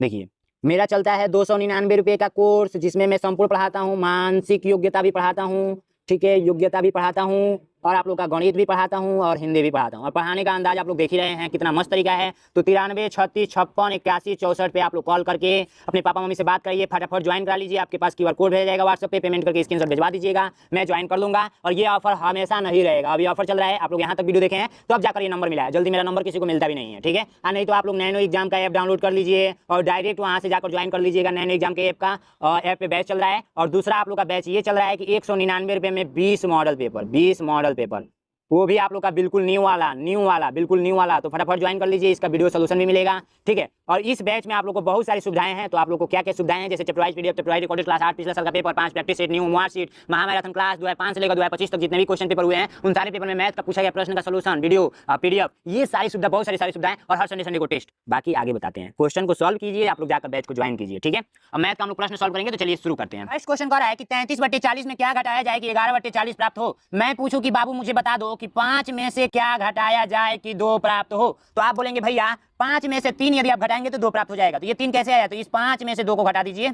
[SPEAKER 1] देखिए मेरा चलता है 299 रुपये का कोर्स, जिसमें मैं संपूर्ण पढ़ाता हूँ, मानसिक योग्यता भी पढ़ाता हूँ, ठीक है, योग्यता भी पढ़ाता हूँ, और आप लोग का गणित भी पढ़ाता हूँ और हिंदी भी पढ़ाता हूँ। और पढ़ाने का अंदाज आप लोग देख ही रहे हैं कितना मस्त तरीका है। तो 93 36 56 81 64 पे आप लोग कॉल करके अपने पापा मम्मी से बात करिए, फटाफट ज्वाइन करा लीजिए। आपके पास QR कोड भेजा जाएगा व्हाट्सएप पे, पेमेंट करके स्क्रीनशॉट भिजवा दीजिएगा, मैं ज्वाइन कर लूंगा। और ये ऑफर हमेशा नहीं रहेगा, अभी ऑफर चल रहा है। आप लोग यहाँ तक वीडियो देखे हैं तो अब जाकर ये नंबर मिला है, जल्दी मेरा नंबर किसी को मिलता भी नहीं है, ठीक है। नहीं तो आप लोग नैनो एग्जाम का ऐप डाउनलोड कर लीजिए और डायरेक्ट वहाँ से जाकर ज्वाइन कर लीजिएगा। नैनो एग्जाम के ऐप का ऐप पे बैच चल रहा है। और दूसरा आप लोग का बैच ये चल रहा है कि 199 रुपये में 20 मॉडल पेपर, वो भी आप लोग का बिल्कुल न्यू वाला बिल्कुल न्यू वाला। तो फटाफट ज्वाइन कर लीजिए, इसका वीडियो सोल्यूशन भी मिलेगा, ठीक है। और इस बैच में आप लोग को बहुत सारी सुविधाएं हैं। तो आप लोग को क्या क्या सुविधाएं हैं, जैसे chapter wise PDF, chapter wise recorded class 8 पिछला साल का पेपर, 5 प्रैक्टिस सेट, न्यू मार्कशीट, महामैराथन क्लास 2005 से लेकर 2025 तक जितने भी क्वेश्चन पेपर हुए हैं उन सारे पेपर में मैथ का पूछा गया प्रश्न का सोल्यूशन, वीडियो, PDF, ये सारी सुविधा, बहुत सारी सुविधाएं। और हर संडे को टेस्ट। बाकी आगे बताते हैं, क्वेश्चन को सॉल्व कीजिए, आप लोग जाकर बैच को ज्वाइन कीजिए, ठीक है। अब मैथ का हम लोग प्रश्न सॉल्व करेंगे, तो चलिए शुरू करते हैं। फर्स्ट क्वेश्चन कह रहा है कि 33/40 में क्या घटाया जाए कि 11/40 प्राप्त हो। मैं पूछूं कि बाबू मुझे बता दो कि 5 में से क्या घटाया जाए कि 2 प्राप्त हो। तो आप बोलेंगे भैया 5 में से 3 यदि आप घटाएंगे तो 2 प्राप्त हो जाएगा। तो ये 3 कैसे आया? तो इस 5 में से 2 को घटा दीजिए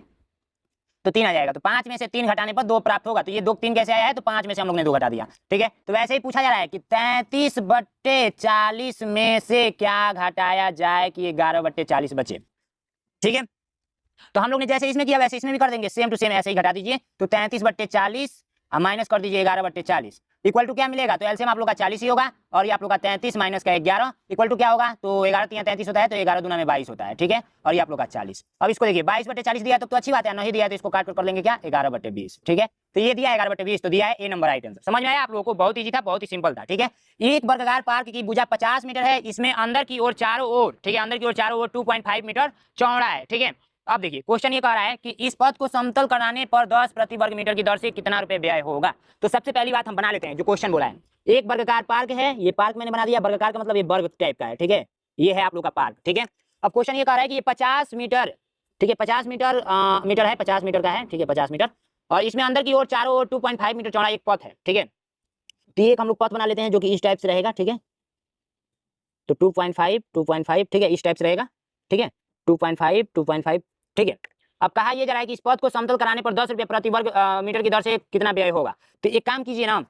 [SPEAKER 1] तो 3 आ जाएगा। तो 5 में से 3 घटाने पर 2 प्राप्त होगा। तो ये 2 3 कैसे आया है? तो 5 में से हम लोग ने 2 घटा दिया, ठीक है। तो वैसे ही पूछा जा रहा है कि 33/40 में से क्या घटाया जाए कि 11/40 बचे, ठीक है। तो हम लोग ने जैसे इसमें किया वैसे इसमें भी कर देंगे, सेम टू सेम ऐसे ही घटा दीजिए। तो 33/40 माइनस कर दीजिए 11/40 इक्वल टू क्या मिलेगा, तो एलसीएम आप लोग का 40 ही होगा और ये आप लोग का 33 माइनस का 11 इक्वल टू क्या होगा, तो 11 3 33 होता है, तो 11 दूना में 22 होता है, ठीक है। और ये आप लोग का 40। अब इसको देखिए 22/40 दिया तो अच्छी बात है, नहीं दिया तो इसको काट कर लेंगे क्या 11/20, ठीक है। तो ये दिया 11/20, तो दिया है ए नंबर राइट आंसर। समझ में आया आप लोगों को, बहुत ईजी था, बहुत ही सिंपल था, ठीक है। एक वर्गाकार पार्क की भुजा 50 मीटर है, इसमें अंदर की ओर चारों ओर, ठीक है, अंदर की ओर चारों ओर 2.5 मीटर चौड़ा है, ठीक है। अब देखिए क्वेश्चन ये कह रहा है कि इस पथ को समतल कराने पर 10 प्रति वर्ग मीटर की दर से कितना रुपए व्यय होगा। तो सबसे पहली बात हम बना लेते हैं जो क्वेश्चन बोला है। एक वर्गाकार पार्क है, ये पार्क मैंने बना दिया, वर्गाकार का मतलब ये वर्ग टाइप का है, ठीक है। ये है आप लोग का पार्क, ठीक है। अब क्वेश्चन ये कह रहा है कि ये 50 मीटर, ठीक है, 50 मीटर मीटर है, 50 मीटर का है, ठीक है, 50 मीटर। और इसमें अंदर की ओर चारों ओर 2.5 मीटर चौड़ा एक पथ है, ठीक है। तो एक हम लोग पथ बना लेते हैं जो कि इस टाइप से रहेगा, ठीक है। तो 2.5 ठीक है, इस टाइप से रहेगा, ठीक है, 2.5 ठीक है। अब कहा ये जा रहा है कि इस पथ को समतल कराने पर 10 रुपये प्रति वर्ग मीटर की दर से कितना व्यय होगा। तो एक काम कीजिए ना,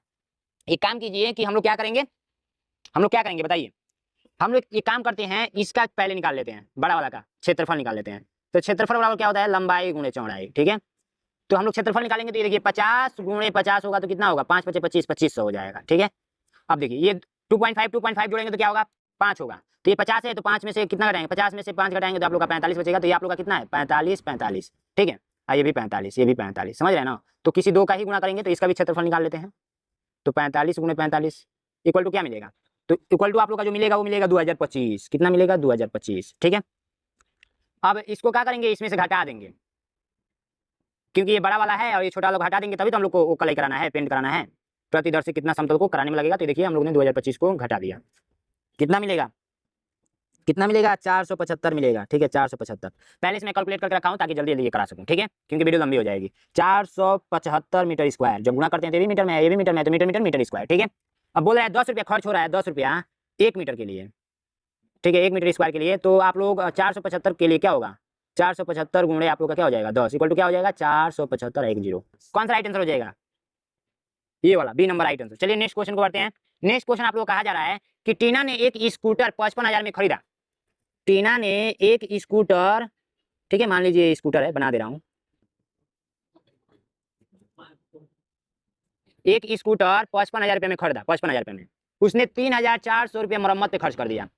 [SPEAKER 1] एक काम कीजिए कि हम लोग क्या करेंगे, हम लोग क्या करेंगे बताइए। हम लोग ये काम करते हैं, इसका पहले निकाल लेते हैं, बड़ा वाला का क्षेत्रफल निकाल लेते हैं। तो क्षेत्रफल बराबर क्या होता है, लंबाई गुणे चौड़ाई, ठीक है। तो हम लोग क्षेत्रफल निकालेंगे, तो ये देखिए 50 गुणे 50 होगा तो कितना होगा, 5 × 5 = 2500 हो जाएगा, ठीक है। अब देखिए ये 2.5 जोड़ेंगे तो क्या होगा, 5 होगा। तो ये 50 है तो 5 में से कितना घटाएंगे, 50 में से 5 घटाएंगे तो आप लोग का 45 बचेगा। तो ये आप लोग का कितना है, 45, ठीक है। ये भी 45, ये भी 45, समझ रहे हैं ना। तो किसी दो का ही गुणा करेंगे तो इसका भी क्षेत्रफल निकाल लेते हैं। तो 45 × 45 इक्वल टू क्या मिलेगा, तो इक्वल टू आप लोग का जो मिलेगा वो मिलेगा 2025। कितना मिलेगा, 2025, ठीक है। अब इसको क्या करेंगे, इसमें से घटा देंगे, क्योंकि ये बड़ा वाला है और ये छोटा वाला घटा देंगे तभी तो हम लोग को वो कलई कराना है, पेंट कराना है। प्रति दर से कितना समतल को कराने में लगेगा। तो देखिए हम लोग ने 2025 को घटा दिया, कितना मिलेगा, कितना मिलेगा, 475 मिलेगा, ठीक है, 475। पहले से मैं कैलकुलेट करके रखा हूँ ताकि जल्दी जल्दी ये करा सकूँ, ठीक है, क्योंकि वीडियो लंबी हो जाएगी। 475 मीटर स्क्वायर, जब गुणा करते हैं तो ये भी मीटर में है, ये भी मीटर में है, तो मीटर मीटर मीटर स्क्वायर, ठीक है। अब बोल रहा है 10 रुपया खर्च हो रहा है, 10 रुपया 1 मीटर के लिए, ठीक है, 1 मीटर स्क्वायर के लिए। तो आप लोग 475 के लिए क्या होगा, 475 गुणे आप लोग का क्या हो जाएगा 10 इक्वल टू क्या हो जाएगा 475 10। कौन सा राइट आंसर हो जाएगा, ये वाला बी नंबर राइट आंसर। चलिए नेक्स्ट क्वेश्चन को बढ़ते हैं। नेक्स्ट क्वेश्चन आप लोग कहा जा रहा है कि टीना ने एक स्कूटर 55,000 में खरीदा। टीना ने एक स्कूटर, ठीक है, मान लीजिए स्कूटर है, बना दे रहा हूं, एक स्कूटर 55,000 रुपये में खरीदा, 55,000 रुपये में। उसने 3,400 रुपये मरम्मत पे खर्च कर दिया।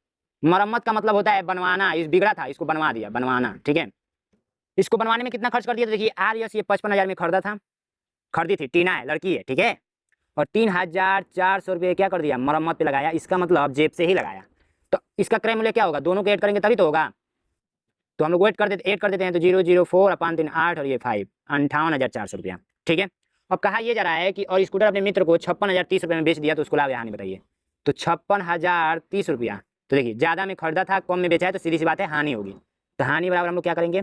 [SPEAKER 1] मरम्मत का मतलब होता है बनवाना, इस बिगड़ा था इसको बनवा दिया, बनवाना, ठीक है। इसको बनवाने में कितना खर्च कर दिया, तो देखिए आर यस ये 55,000 में खरीदा था, खरीदी थी, टीना है, लड़की है, ठीक है। और 3,400 रुपये क्या कर दिया, मरम्मत पे लगाया, इसका मतलब जेब से ही लगाया। तो इसका क्रय मूल्य क्या होगा, दोनों को ऐड करेंगे तभी तो होगा। तो हम लोग ऐड कर देते हैं, तो 004 अपान 3 8 और ये 5 58,400 रुपया, ठीक है। अब कहा ये जा रहा है कि और स्कूटर अपने मित्र को 56,030 रुपये में बेच दिया, तो उसको लाभ हानि बताइए। तो 56,030 रुपया, तो देखिए ज़्यादा में खरीदा था, कम में बेचा है, तो सीधी सी बात है हानि होगी। तो हानि बराबर हम लोग क्या करेंगे,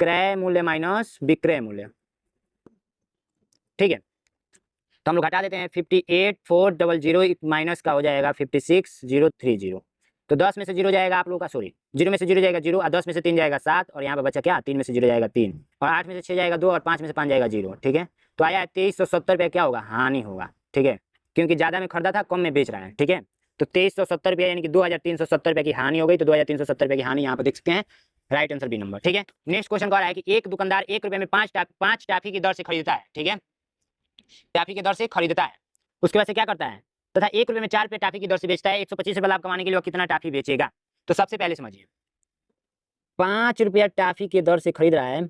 [SPEAKER 1] क्रय मूल्य माइनस विक्रय मूल्य, ठीक है। तो हम लोग घटा देते हैं, 58,400 माइनस का हो जाएगा 56,030। तो 10 में से 0 जाएगा आप लोगों का, सॉरी 0 में से 0 जाएगा 0, और 10 में से 3 जाएगा 7, और यहाँ पे बचा क्या, 3 में से 0 जाएगा 3, और 8 में से 6 जाएगा 2, और 5 में से 5 जाएगा 0, ठीक है। तो आया 2370 रुपये क्या होगा, हानि होगा, ठीक है, क्योंकि ज़्यादा में खरीदा था, कम में बेच रहा है, ठीक है। तो 2370 रुपये यानी कि 2,370 रुपये की हानि हो गई। तो 2,370 रुपये की हानि यहाँ पर देख सकते हैं, राइट आंसर बी नंबर, ठीक है। नेक्स्ट क्वेश्चन कह रहा है कि एक दुकानदार 1 रुपये में 5 टाफी की दर से खरीदता है, ठीक है, टाफी की दर से खरीदता है, उसके बाद से क्या करता है, तथा 1 रुपये में 4 रुपये टाफी की दर से बेचता है। 125 रुपये लाभ कमाने के लिए वो कितना टाफी बेचेगा। तो सबसे पहले समझिए, 5 रुपया टाफी की दर से खरीद रहा है,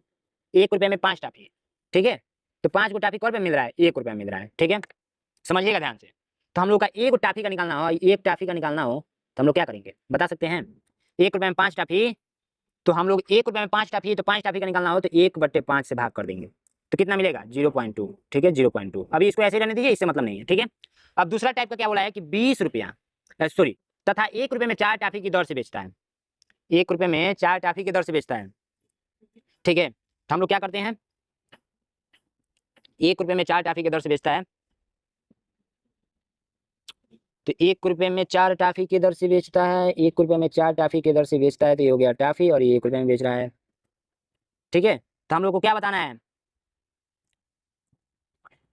[SPEAKER 1] 1 रुपये में 5 टाफी, ठीक है। तो 5 को टाफी कौन रुपये मिल रहा है, 1 रुपया मिल रहा है, ठीक है, समझिएगा ध्यान से। तो हम लोग का एक टाफी का निकालना हो, एक टाफी का निकालना हो, तो हम लोग क्या करेंगे बता सकते हैं। 1 रुपये में 5 टाफी, तो हम लोग 1 रुपये में 5 टाफी, तो 5 टाफी का निकालना हो तो 1/5 से भाग कर देंगे, तो कितना मिलेगा 0.2, ठीक है, 0.2। अभी इसको ऐसे रहने दीजिए, इससे मतलब नहीं है, ठीक है। अब दूसरा टाइप का क्या बोला है कि 20 रुपया, सॉरी, तथा 1 रुपये में 4 टाफी की दर से बेचता है, 1 रुपये में 4 टाफी की दर से बेचता है, ठीक है। तो हम लोग क्या करते हैं, 1 रुपये में 4 टाफी की दर से बेचता है, तो 1 रुपये में 4 टाफी की दर से बेचता है, 1 रुपये में 4 टाफी की दर से बेचता है, तो ये हो गया टाफी, और ये 1 रुपये में बेच रहा है, ठीक है। तो हम लोग को क्या बताना है,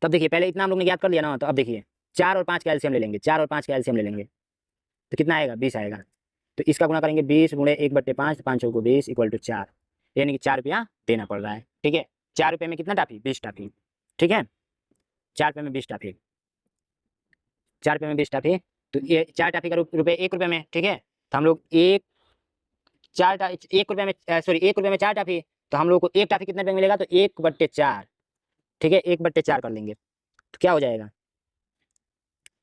[SPEAKER 1] तब देखिए पहले इतना हम लोग ने याद कर लिया ना। तो अब देखिए 4 और 5 का एलसीएम ले लेंगे, 4 और 5 का एलसीएम ले लेंगे, तो कितना आएगा 20 आएगा। तो इसका गुणा करेंगे 20 गुणे 1/5, 5 को 20 इक्वल टू 4। यानी कि 4 रुपया देना पड़ रहा है। ठीक है, 4 रुपये में कितना टाफी, 20 टाफी। ठीक है, 4 रुपये में 20 टाफी, 4 रुपये में 20 टाफी। तो ये 4 टाफी का रुपये 1 रुपये में। ठीक है, तो हम लोग एक 1 रुपये में सॉरी 1 रुपये में 4 टाफी, तो हम लोग को एक टाफी कितने रुपये मिलेगा, तो 1/4। ठीक है, 1/4 कर लेंगे तो क्या हो जाएगा,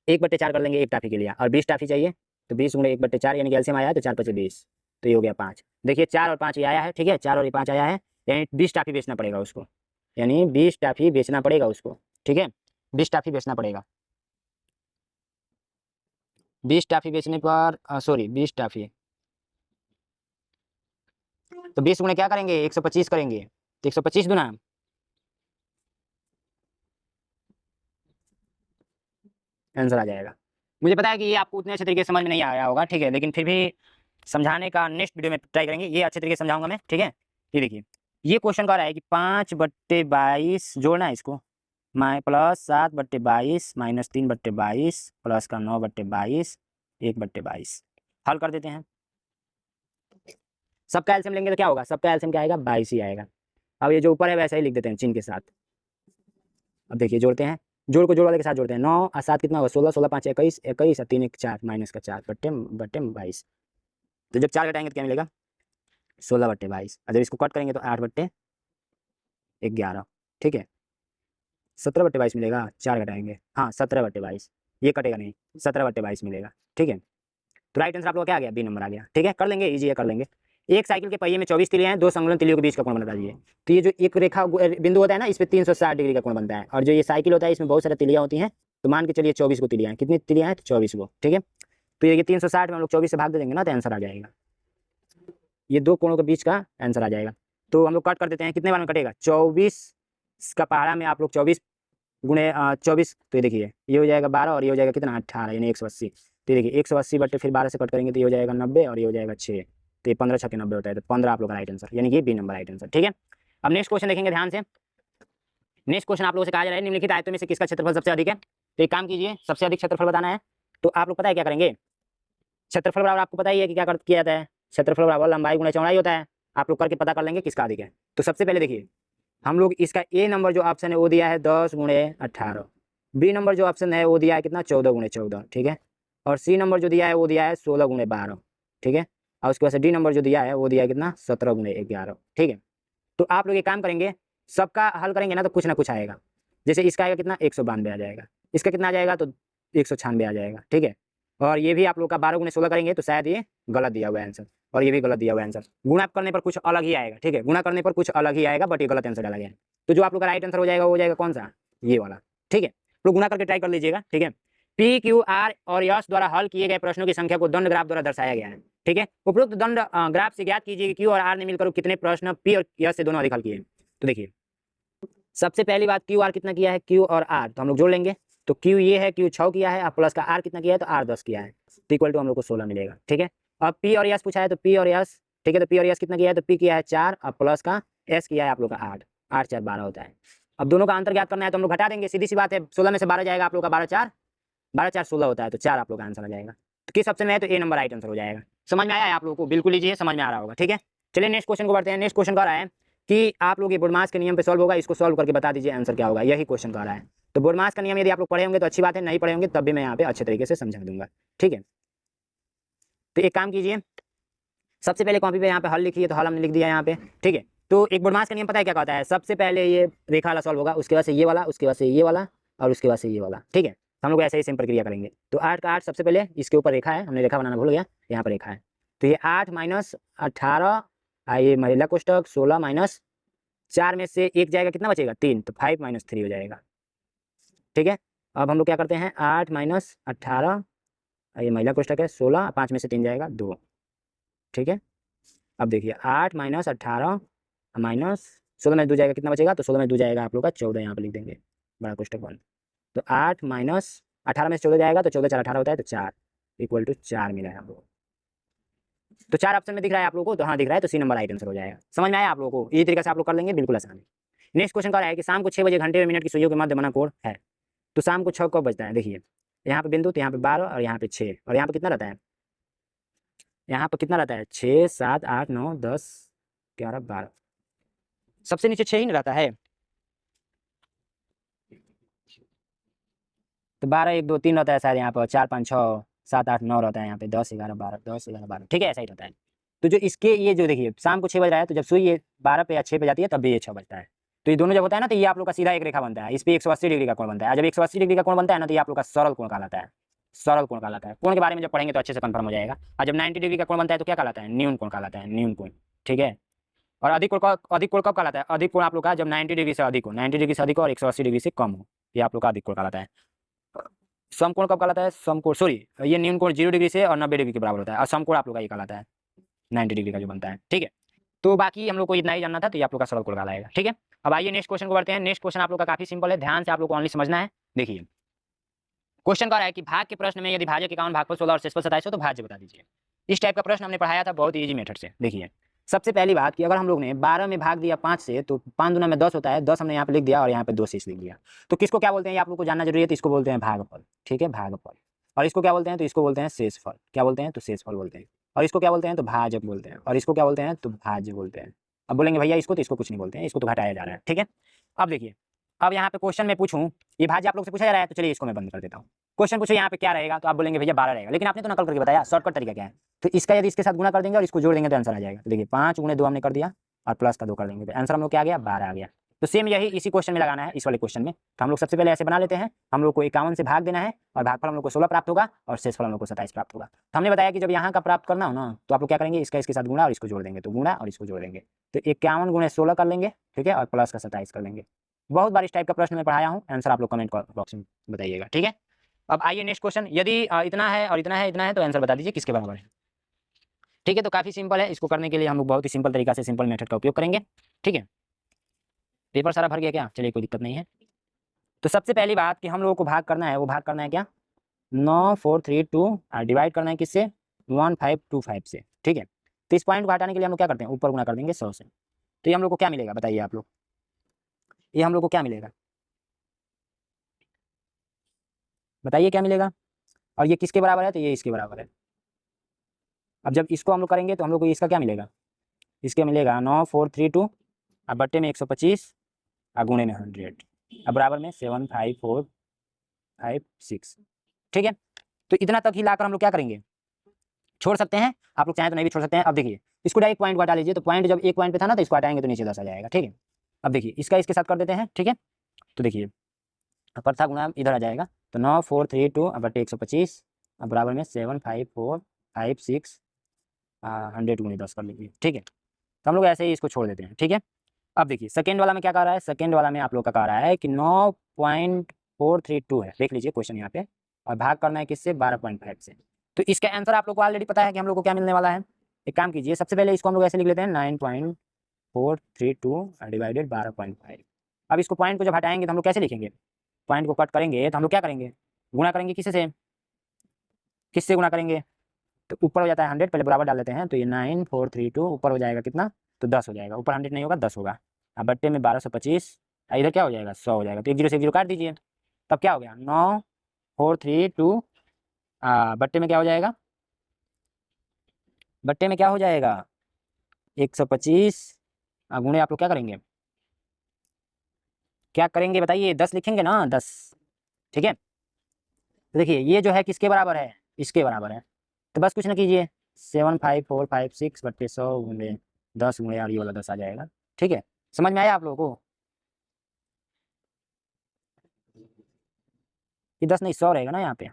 [SPEAKER 1] 1/4 कर लेंगे एक टाफी के लिए, और 20 टाफी चाहिए तो 20 गुणे 1/4 यानी कि एलसीएम आया है तो 4 × 5 = 20, तो ये हो गया 5। देखिए 4 और 5 ये आया है। ठीक है, 4 और 5 आया है, यानी 20 टाफी बेचना पड़ेगा उसको, यानी 20 टाफी बेचना पड़ेगा उसको। ठीक है, 20 टाफी बेचना पड़ेगा। 20 टाफी बेचने पर सॉरी 20 टाफी, तो 20 गुणे क्या करेंगे, 125 करेंगे, तो 125 दूना आंसर आ जाएगा। मुझे पता है कि ये आपको उतने अच्छे तरीके से समझ में नहीं आया होगा। ठीक है, लेकिन फिर भी समझाने का नेक्स्ट वीडियो में ट्राई करेंगे, ये अच्छे तरीके से समझाऊंगा मैं। ठीक है, ये देखिए ये क्वेश्चन कह रहा है कि 5/22 जोड़ना है इसको, प्लस 7/22 माइनस 3/22 प्लस का 9/22 1/22। हल कर देते हैं। सबका एलसीएम लेंगे तो क्या होगा, सबका एलसीएम क्या आएगा, 22 ही आएगा। अब ये जो ऊपर है वैसा ही लिख देते हैं चिन्ह के साथ। अब देखिए जोड़ते हैं, जोड़ को जोड़ वाले के साथ जोड़ते हैं। 9 और 7 कितना होगा, 16, 16 5 21, 21 और 3 1 4 माइनस का 4 बट्टे 22। तो जब 4 घटाएंगे तो क्या मिलेगा, 16/22। और जब इसको कट करेंगे तो 8/11। ठीक है, 17/22 मिलेगा, 4 घटाएंगे, हाँ 17/22, ये कटेगा नहीं, 17/22 मिलेगा। ठीक है, तो राइट आंसर आप लोग क्या आ गया, बी नंबर आ गया। ठीक है, कर लेंगे, इजी है, कर लेंगे। एक साइकिल के पहिए में 24 तिलियां हैं, 2 संलग्न तिलियों के बीच का कोण बता दीजिए। तो ये जो एक रेखा बिंदु होता है ना, इस पे 360 डिग्री का कोण बनता है, और जो ये साइकिल होता है इसमें बहुत सारी तिलियां होती हैं। तो मान के चलिए 24 को तिलियां हैं, कितनी तिलियां हैं, 24 को। ठीक है, तो ये 360 में हम लोग 24 से भाग दे देंगे ना, तो आंसर आ जाएगा, ये दो कोणों के बीच का आंसर आ जाएगा। तो हम लोग कट कर देते हैं, कितने बार में कटेगा, 24 का पहाड़ा में आप लोग 24 गुणे 24, तो ये देखिए ये हो जाएगा 12 और ये हो जाएगा कितना 18 यानी 180। तो ये देखिए 180 बटे फिर 12 से कट करेंगे तो ये हो जाएगा 90 और ये हो जाएगा 6, तो ये 15 छक्के 90 होता है, तो 15 आप लोग का राइट आंसर, यानी कि बी नंबर राइट आंसर। ठीक है, अब नेक्स्ट क्वेश्चन देखेंगे ध्यान से। नेक्स्ट क्वेश्चन आप लोगों से कहा जा रहा है निम्नलिखित आयतों में से किसका क्षेत्रफल सबसे अधिक है। तो एक काम कीजिए, सबसे अधिक क्षेत्रफल बताना है। तो आप लोग पता है क्या करेंगे, क्षेत्रफल बराबर आपको पता ही है कि क्या किया जाता है, क्षेत्रफल बराबर लंबाई गुणा चौड़ाई होता है। आप लोग करके पता कर लेंगे किसका अधिक है। तो सबसे पहले देखिए हम लोग इसका ए नंबर जो ऑप्शन है वो दिया है 10 गुणे 18, बी नंबर जो ऑप्शन है वो दिया है कितना 14 गुणे 14। ठीक है, और सी नंबर जो दिया है वो दिया है 16 गुणे 12। ठीक है, और उसके बाद से डी नंबर जो दिया है वो दिया है कितना 17 गुणे 11। ठीक है, तो आप लोग ये काम करेंगे, सबका हल करेंगे ना तो कुछ ना कुछ आएगा। जैसे इसका आएगा कितना 192 आ जाएगा, इसका कितना आ जाएगा तो 196 आ जाएगा। ठीक है, और ये भी आप लोग का 12 गुणे 16 करेंगे तो शायद ये गलत दिया हुआ है आंसर, और ये भी गलत दिया हुआ है आंसर। गुणा करने पर कुछ अलग ही आएगा। ठीक है, गुणा करने पर कुछ अलग ही आएगा, बट ये गलत आंसर डाला गया है। तो जो आप लोग का राइट आंसर हो जाएगा वो हो जाएगा कौन सा, ये वाला। ठीक है, तो गुणा करके ट्राई कर लीजिएगा। ठीक है, पी क्यू आर और यश द्वारा हल किए गए प्रश्नों की संख्या को दंड ग्राफ द्वारा दर्शाया गया है। ठीक है, उपरोक्त दंड ग्राफ से ज्ञात कीजिए कि क्यू और आर ने मिलकर कितने प्रश्न पी और यश से दोनों अधिक हल किए। तो देखिए सबसे पहली बात क्यू आर कितना किया है, क्यू और आर तो हम लोग जोड़ लेंगे। तो क्यू ये है, क्यू 6 किया है, और प्लस का आर कितना किया है, तो आर 10 किया है, तो इक्वल टू हम लोग को 16 मिलेगा। ठीक है, अब पी और यस पूछा है, तो पी और यस, ठीक है, तो पी और यस कितना किया है, तो पी किया है 4 और प्लस का एस किया है आप लोग का 8, 8 4 12 होता है। अब दोनों का अंतर ज्ञात करना है तो हम लोग घटा देंगे, सीधी सी बात है, 16 में से 12 जाएगा आप लोग का 12 4 16 होता है, तो 4 आप लोग का आंसर आ जाएगा। तो किस ऑप्शन में है, तो ए नंबर राइट आंसर हो जाएगा। समझ में आया है आप लोगों को, बिल्कुल लीजिए, समझ में आ रहा होगा। ठीक है, चलिए नेक्स्ट क्वेश्चन को बढ़ते हैं। नेक्स्ट क्वेश्चन कह रहा है कि आप लोग ये बोडमास के नियम पे सॉल्व होगा, इसको सॉल्व करके बता दीजिए आंसर क्या होगा, यही क्वेश्चन कह रहा है। तो बोडमास का नियम यदि आप लोग पढ़े होंगे तो अच्छी बात है, नहीं पढ़े होंगे तब भी मैं यहाँ पे अच्छे तरीके से समझा दूंगा। ठीक है, तो एक काम कीजिए, सबसे पहले कॉपी पे यहाँ पे हल लिखिए, तो हल हमने लिख दिया यहाँ पे। ठीक है, तो एक बोडमास का नियम पता है क्या कहता है, सबसे पहले ये रेखा वाला सॉल्व होगा, उसके बाद से ये वाला, उसके बाद से ये वाला, और उसके बाद से ये वाला। ठीक है, हम लोग ऐसे ही सेम प्रक्रिया करेंगे। तो 8 का 8 सबसे पहले इसके ऊपर रेखा है, हमने रेखा बनाना भूल गया, यहाँ पर रेखा है, तो ये 8 माइनस 18, ये महिला कोष्टक 16 माइनस 4 में से एक जाएगा, कितना बचेगा 3, तो 5 माइनस 3 हो जाएगा। ठीक है, अब हम लोग क्या करते हैं, 8 माइनस 18, ये महिला कोष्टक है 16, 5 में से 3 जाएगा 2। ठीक है, अब देखिए 8 माइनस 18 माइनस 16 में 2 जाएगा, कितना बचेगा, तो 16 में 2 जाएगा आप लोग का 14, यहाँ पे लिख देंगे बड़ा कोष्टक बंद। तो 8 माइनस 18 में से 14 जाएगा, तो 14 4 18 होता है, तो 4 इक्वल टू 4 मिला है हम लोग। तो 4 ऑप्शन में दिख रहा है आप लोगों को, तो हाँ दिख रहा है, तो सी नंबर राइट आंसर हो जाएगा। समझ में आया आप लोगों को, इसी तरीके से आप लोग कर लेंगे, बिल्कुल आसान है। नेक्स्ट क्वेश्चन क्या है कि शाम को 6 बजे घंटे में मिनट की सुइयों के मध्य बना कोण है। तो शाम को 6 कब बजता है, देखिए यहाँ पे बिंदु, तो यहाँ पे 12 और यहाँ पे 6, और यहाँ पे कितना रहता है, यहाँ पर कितना रहता है 6 7 8 9 10 11 12, सबसे नीचे 6 ही नहीं रहता है, तो 12 1 2 3 रहता है शायद यहाँ पर, 4 5 6 7 8 9 रहता है यहाँ पे, 10 11 12 10 11 12, ठीक है, ऐसा ही रहता है। तो जो इसके ये जो देखिए शाम को 6 बज रहा है, तो जब सुई ये 12 पे या 6 पे जाती है तब भी ये 6 बजता है। तो ये दोनों जब होता है ना, तो ये आप लोग का सीधा एक रेखा बनता है, इस पे 180 डिग्री का कोण बनता है। जब 180 डिग्री का कोण बनता है ना, तो ये आप लोग का सरल कोण कहलाता है। सरल कोण कहलाता है। कोण के बारे में जब पढ़ेंगे तो अच्छे से कंफर्म हो जाएगा। और जब 90 डिग्री का कोण बनता है तो क्या कहलाता है? न्यून कोण कहलाता है, न्यून कोण, ठीक है। और अधिक कोण कब कहलाता है? अधिक कोण आप लोग का जब 90 डिग्री से अधिक हो, 90 डिग्री से अधिक हो और 180 डिग्री से कम हो, ये आप लोग का अधिक कोण कहलाता है। समकोण कब कहलाता है? समकोण, सॉरी, ये न्यून कोण 0 डिग्री से और 90 डिग्री के बराबर होता है, और समकोण आप लोग का ये कहलाता है 90 डिग्री का जो बनता है, ठीक है। तो बाकी हम लोग को इतना ही जानना था, तो ये आप लोग का सरल कोण कहलाएगा, ठीक है। अब आइए नेक्स्ट क्वेश्चन को बढ़ते हैं। नेक्स्ट क्वेश्चन आप लोग का काफी सिंपल है, ध्यान से आप लोग को ओनली समझना है। देखिए क्वेश्चन कह रहा है कि भाग के प्रश्न में यदि भाज्य 51 भागफल 16 और शेषफल 27 हो तो भाज्य बता दीजिए। इस टाइप का प्रश्न हमने पढ़ाया था बहुत ईजी मेथड से। देखिए सबसे पहली बात कि अगर हम लोग ने 12 में भाग दिया 5 से, तो 5 दूना में 10 होता है, 10 हमने यहाँ पे लिख दिया और यहाँ पे 2 शेष लिख दिया। तो किसको क्या बोलते हैं ये आप लोग को जानना जरूरी है। तो इसको बोलते हैं भागफल, ठीक है, भागफल। और इसको क्या बोलते हैं? तो इसको बोलते हैं शेषफल। क्या बोलते हैं? तो शेषफल बोलते हैं। और इसको क्या बोलते हैं? तो भाजक बोलते हैं। और इसको क्या बोलते हैं? तो भाज्य बोलते हैं। अब बोलेंगे भैया इसको, तो इसको कुछ नहीं बोलते हैं, इसको तो घटाया जा रहा है, ठीक है। अब देखिए, अब यहाँ पे क्वेश्चन में पूछूं, ये भाज्य आप लोग से पूछा जा रहा है, तो चलिए इसको मैं बंद कर देता हूँ। क्वेश्चन पूछो यहाँ पे क्या रहेगा, तो आप बोलेंगे भैया 12 रहेगा, लेकिन आपने तो नकल करके बताया, शॉर्टकट तरीका क्या है। तो इसका यदि इसके साथ गुणा कर देंगे और इसको जोड़ देंगे तो आंसर आ जाएगा। तो देखिए 5 गुणे 2 हमने कर दिया और प्लस का 2 कर देंगे, तो आंसर हम लोग क्या आ गया? 12 आ गया। तो सेम यही इसी क्वेश्चन में लगाना है, इस वाले क्वेश्चन में। तो हम लोग सबसे पहले ऐसे बना लेते हैं, हम लोग को 51 से भाग देना है और भागफल हम लोग को 16 प्राप्त होगा और शेषफल हम लोग को 27 प्राप्त होगा। तो हमने बताया कि जब यहाँ का प्राप्त करना हो ना, तो आप लोग क्या करेंगे? इसका इसके साथ गुणा और इसको जोड़ देंगे, तो गुणा और इसको जोड़ देंगे, तो 51 गुणे 16 कर लेंगे, ठीक है, और प्लस का 27 कर लेंगे। बहुत बार इस टाइप का प्रश्न मैं पढ़ाया हूँ, आंसर आप लोग कमेंट बॉक्स में बताइएगा, ठीक है। अब आइए नेक्स्ट क्वेश्चन, यदि इतना है और इतना है, इतना है, तो आंसर बता दीजिए किसके बराबर है, ठीक है। तो काफी सिंपल है, इसको करने के लिए हम लोग बहुत ही सिंपल तरीका से सिंपल मेथड का उपयोग करेंगे, ठीक है। पेपर सारा भर गया क्या? चलिए कोई दिक्कत नहीं है। तो सबसे पहली बात कि हम लोगों को भाग करना है, वो भाग करना है क्या? 9 4 3 2 और डिवाइड करना है किससे? 1 5 2 5 से, ठीक है। तो इस पॉइंट को हटाने के लिए हम लोग क्या करते हैं? ऊपर गुणा कर देंगे 100 से। तो ये हम लोग को क्या मिलेगा बताइए आप लोग, ये हम लोग को क्या मिलेगा बताइए, क्या मिलेगा? और ये किसके बराबर है? तो ये इसके बराबर है। अब जब इसको हम लोग करेंगे तो हम लोग को इसका क्या मिलेगा? इसके मिलेगा 9 4 3 2 और बट्टे में 125 और गुणे में 100 और बराबर में 7 5 4 5 6, ठीक है। तो इतना तक ही लाकर हम लोग क्या करेंगे? छोड़ सकते हैं, आप लोग चाहें तो नहीं भी छोड़ सकते हैं। अब देखिए इसको डायरेक्ट पॉइंट को हटा लीजिए, तो पॉइंट जब एक पॉइंट पे था ना, तो इसको हटाएंगे तो नीचे 10 आ जाएगा, ठीक है। अब देखिए इसका इसके साथ कर देते हैं, ठीक है। तो देखिए पर था गुणा इधर आ जाएगा, तो 9 4 3 2 और बट्टे 125 और बराबर में 7 5 4 5 6 100 गुणे 10 कर लीजिए, ठीक है। तो हम लोग ऐसे ही इसको छोड़ देते हैं, ठीक है। अब देखिए सेकेंड वाला में क्या कह रहा है? सेकेंड वाला में आप लोग का कह रहा है कि 9.432 है, देख लीजिए क्वेश्चन यहाँ पे, और भाग करना है किससे? 12.5 से। तो इसका आंसर आप लोग को ऑलरेडी पता है कि हम लोग को क्या मिलने वाला है। एक काम कीजिए, सबसे पहले इसको हम लोग ऐसे लिख लेते हैं 9.432 डिवाइडेड 12.5। अब इसको पॉइंट को जब हटाएंगे तो हम लोग कैसे लिखेंगे? पॉइंट को कट करेंगे तो हम लोग क्या करेंगे? गुणा करेंगे किससे से? किससे गुणा करेंगे? तो ऊपर हो जाता है 100, पहले बराबर डाल लेते हैं, तो ये 9432 ऊपर हो जाएगा कितना? तो 10 हो जाएगा, ऊपर 100 नहीं होगा 10 होगा, अब बट्टे में 1225, इधर क्या हो जाएगा? 100 हो जाएगा। तो 1 0 से 1 0 काट दीजिए, तब क्या हो गया? 9432 बट्टे में क्या हो जाएगा? बट्टे में क्या हो जाएगा? 125 गुणे आप लोग क्या करेंगे? क्या करेंगे बताइए? 10 लिखेंगे ना, 10, ठीक है। तो देखिए ये जो है किसके बराबर है? इसके बराबर है। तो बस कुछ ना कीजिए, 7 5 4 5 6 बट्टे 100 गुणे 10 गुणे और ये वाला 10 आ जाएगा, ठीक है। समझ में आया आप लोगों को? ये 10 नहीं 100 रहेगा ना यहाँ पे।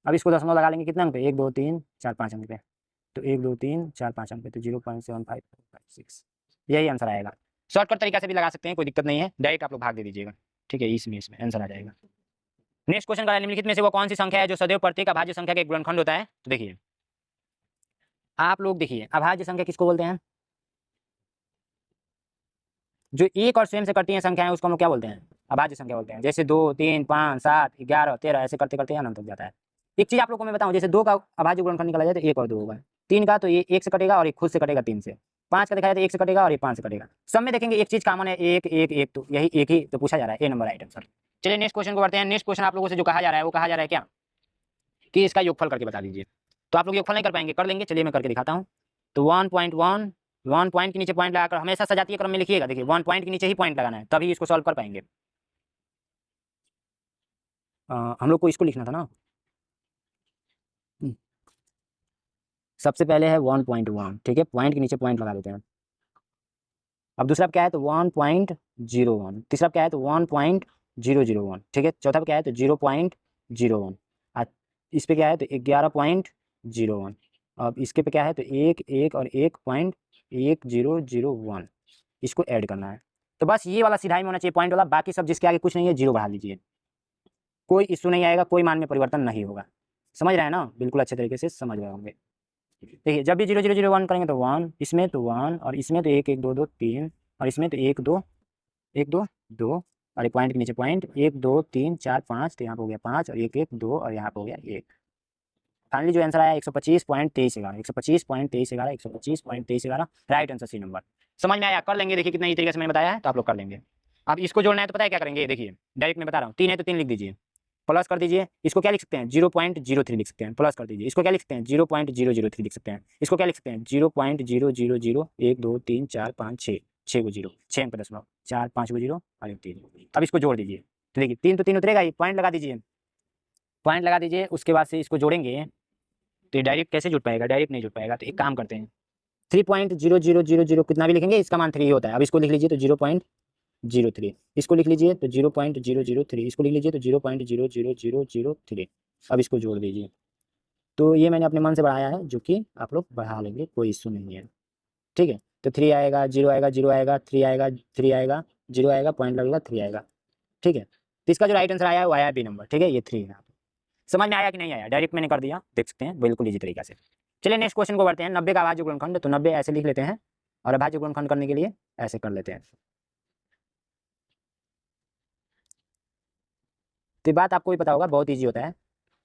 [SPEAKER 1] अब इसको दशमलव लगा लेंगे कितना अंक पे? 1 2 3 4 5 अंक पे, तो 1 2 3 4 5 अंक पे, तो 0.7556, यही आंसर आएगा। शॉर्टकट तरीका से भी लगा सकते हैं, कोई दिक्कत नहीं है, डायरेक्ट आप लोग भाग दे दीजिएगा, ठीक है। इसमें आंसर आ जाएगा। नेक्स्ट क्वेश्चन का निम्नलिखित में से वो कौन सी संख्या है जो सदैव प्रत्येक अभाज्य संख्या का एक गुणनखंड होता है? तो देखिए आप लोग देखिए, अभाज्य संख्या किसको बोलते हैं? जो एक और स्वयं से करती हैं संख्याएं उसको हम लोग क्या बोलते हैं? अभाज्य संख्या बोलते हैं। जैसे 2 3 5 7 11 13 ऐसे करते करते अनंत तक जाता है। एक चीज आप लोग को मैं बताऊं, जैसे 2 का अभाज्य गुणनखंड निकाला जाए तो 1 और 2 होगा, 3 का तो ये 1 से कटेगा और एक खुद से कटेगा 3 से, 5 का देखा जाए तो 1 से कटेगा और ये 5 से कटेगा। सब में देखेंगे एक चीज कॉमन है, 1 1 1, तो यही एक ही तो पूछा जा रहा है, ए नंबर आइटम सर। चलिए नेक्स्ट क्वेश्चन को बढ़ते हैं। नेक्स्ट क्वेश्चन आप लोगों से जो कहा जा रहा है वो कहा जा रहा है क्या कि इसका योगफल करके बता दीजिए। तो आप लोग योगफल नहीं कर पाएंगे, कर लेंगे, चलिए मैं करके दिखाता हूँ। तो 1.1, 1 पॉइंट के नीचे पॉइंट लगाकर हमेशा सजातीय क्रम में लिखिएगा। देखिए 1 पॉइंट के नीचे ही पॉइंट लगाना है, तभी इसको सॉल्व कर पाएंगे। हम लोग को इसको लिखना था ना। सबसे पहले है 1.1, ठीक है, पॉइंट के नीचे पॉइंट लगा देते हैं। अब दूसरा क्या है तो 1.01, तीसरा क्या है तो 1.001, ठीक है, चौथा क्या है तो 0.01, इस पे क्या है तो 11.01, अब इसके पे क्या है तो 1 और 1.1001, इसको ऐड करना है। तो बस ये वाला सीधा ही होना चाहिए पॉइंट वाला, बाकी सब जिसके आगे कुछ नहीं है 0 बढ़ा लीजिए, कोई इशू नहीं आएगा, कोई मान में परिवर्तन नहीं होगा। समझ रहे हैं ना, बिल्कुल अच्छे तरीके से समझ रहे होंगे। देखिए जब भी 0.001 करेंगे तो 1, इसमें तो 1, और इसमें तो 1 1 2 2 3, और इसमें तो 1 2 1 2 2, और एक पॉइंट के नीचे पॉइंट 1 2 3 4 5, तो यहाँ पे हो गया 5, और 1 1 2, और यहाँ पे हो गया 1। फाइनली जो आंसर आया 125.2311, 125.2311, 125.2311, राइट आंसर सी नंबर। समझ में आया, कर लेंगे। देखिए कितना इस तरीके से मैंने बताया है, तो आप लोग कर लेंगे। अब इसको जोड़ना है तो पता है क्या करेंगे, देखिए डायरेक्ट मैं बता रहा हूँ, 3 है तो 3 लिख दीजिए, प्लस कर दीजिए, इसको क्या लिख सकते हैं 0.03 लिख सकते हैं, प्लस कर दीजिए, इसको क्या लिख सकते हैं 0.003 लिख सकते हैं, इसको क्या लिख सकते हैं 0.000, 1 2 3 4 5 6, 6 को 0, 6 अंक दशमलव 4 5 को 0 और 3। अब इसको जोड़ दीजिए, तो देखिए 3 तो 3 उतरेगा ही, पॉइंट लगा दीजिए, पॉइंट लगा दीजिए, उसके बाद से इसको जोड़ेंगे तो ये डायरेक्ट कैसे जुड़ पाएगा, डायरेक्ट नहीं जुड़ पाएगा। तो एक काम करते हैं 3.0000 कितना भी लिखेंगे इसका मान 3 होता है। अब इसको लिख लीजिए तो 0.03, इसको लिख लीजिए तो 0.003, इसको लिख लीजिए तो 0.00003। अब इसको जोड़ दीजिए, तो ये मैंने अपने मन से बढ़ाया है, जो कि आप लोग बढ़ा लेंगे, कोई इशू नहीं है, ठीक है। तो 3 आएगा, 0 आएगा, 0 आएगा, 3 आएगा, 3 आएगा, 0 आएगा, पॉइंट लगेगा, 3 आएगा, ठीक है। तो इसका जो राइट आंसर आया है वो आया बी नंबर, ठीक है, ये 3 है। समझ में आया कि नहीं आया, डायरेक्ट मैंने कर दिया, देख सकते हैं बिल्कुल इजी तरीका से। चलिए नेक्स्ट क्वेश्चन को बढ़ते हैं। 90 का अभाज्य गुणनखंड, तो 90 ऐसे लिख लेते हैं, और अभाज्य गुणनखंड करने के लिए ऐसे कर लेते हैं। तो बात आपको भी पता होगा, बहुत ईजी होता है।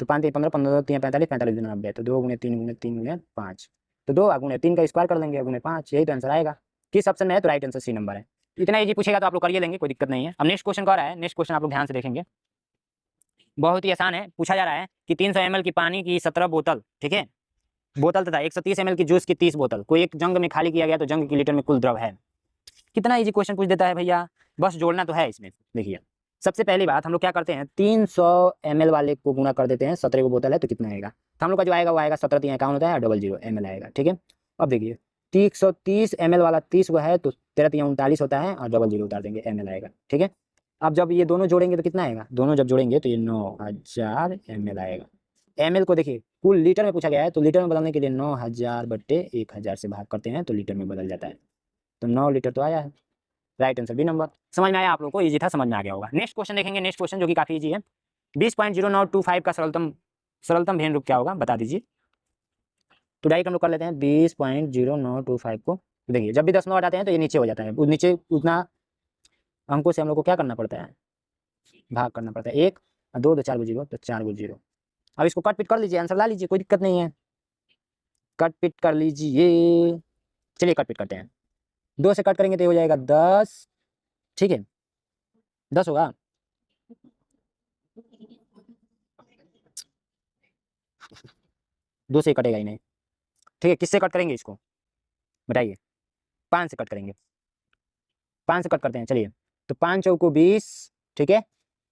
[SPEAKER 1] तो 5 3 15, 15 2 3 45, 45 2 90, तो 2 गुणे 3 गुणे 3 गुणे 5, तो 2 गुणे 3 का स्क्वायर कर लेंगे, गुणे 5, यही तो आंसर आएगा। किस ऑप्शन में है तो राइट आंसर सी नंबर है। इतना ईजी पूछेगा तो आप लोग करिए लेंगे, कोई दिक्कत नहीं है। अब नेक्स्ट क्वेश्चन क्या रहा है, नेक्स्ट क्वेश्चन आप लोग ध्यान से देखेंगे, बहुत ही आसान है। पूछा जा रहा है कि 300 ml की पानी की 17 बोतल, ठीक है, बोतल तथा 130 ml की जूस की 30 बोतल को एक जंग में खाली किया गया, तो जंग की लीटर में कुल द्रव है। कितना इजी क्वेश्चन पूछ देता है भैया, बस जोड़ना तो है इसमें। देखिए सबसे पहली बात हम लोग क्या करते हैं, 300 ml वाले को गुणा कर देते हैं, 17 को बोतल है तो कितना आएगा, तो हम लोग का जो आएगा वो आएगा 17 3 51 होता है, और 00 ml आएगा, ठीक है। अब देखिए 130 ml वाला 30 को है तो 13 3 39 होता है, और 00 उतार देंगे, ml आएगा, ठीक है। अब जब ये दोनों जोड़ेंगे तो कितना आएगा, दोनों जब जोड़ेंगे तो ये 9000 ml आएगा। ml को देखिए कुल लीटर में पूछा गया है, तो लीटर में बदलने के लिए 9000/1000 से भाग करते हैं तो लीटर में बदल जाता है, तो 9 लीटर तो आया है, राइट आंसर बी नंबर। समझ में आया आप लोगों को, इजी था, समझ में आ गया होगा। नेक्स्ट क्वेश्चन देखेंगे, नेक्स्ट क्वेश्चन जो कि काफी इजी है। 20.0925 का सरलतम भेद रूप क्या होगा बता दीजिए। तो डायरेक्ट हम लोग कर लेते हैं 20.0925 को। तो देखिए जब भी 10 नंबर आते हैं तो ये नीचे हो जाता है, नीचे उतना अंकों से हम लोग को क्या करना पड़ता है, भाग करना पड़ता है। 1 2 4 को 0, तो 4 को 0। अब इसको कट पिट कर लीजिए, आंसर ला लीजिए, कोई दिक्कत नहीं है, कट पिट कर लीजिए। चलिए कट पिट करते हैं, 2 से कट करेंगे तो ये हो जाएगा 10, ठीक है, 10 होगा। दो से कटेगा ही नहीं, ठीक है, किससे कट करेंगे इसको बताइए, 5 से कट करेंगे, 5 से कट करते हैं। चलिए तो 5 चौको 20, ठीक है,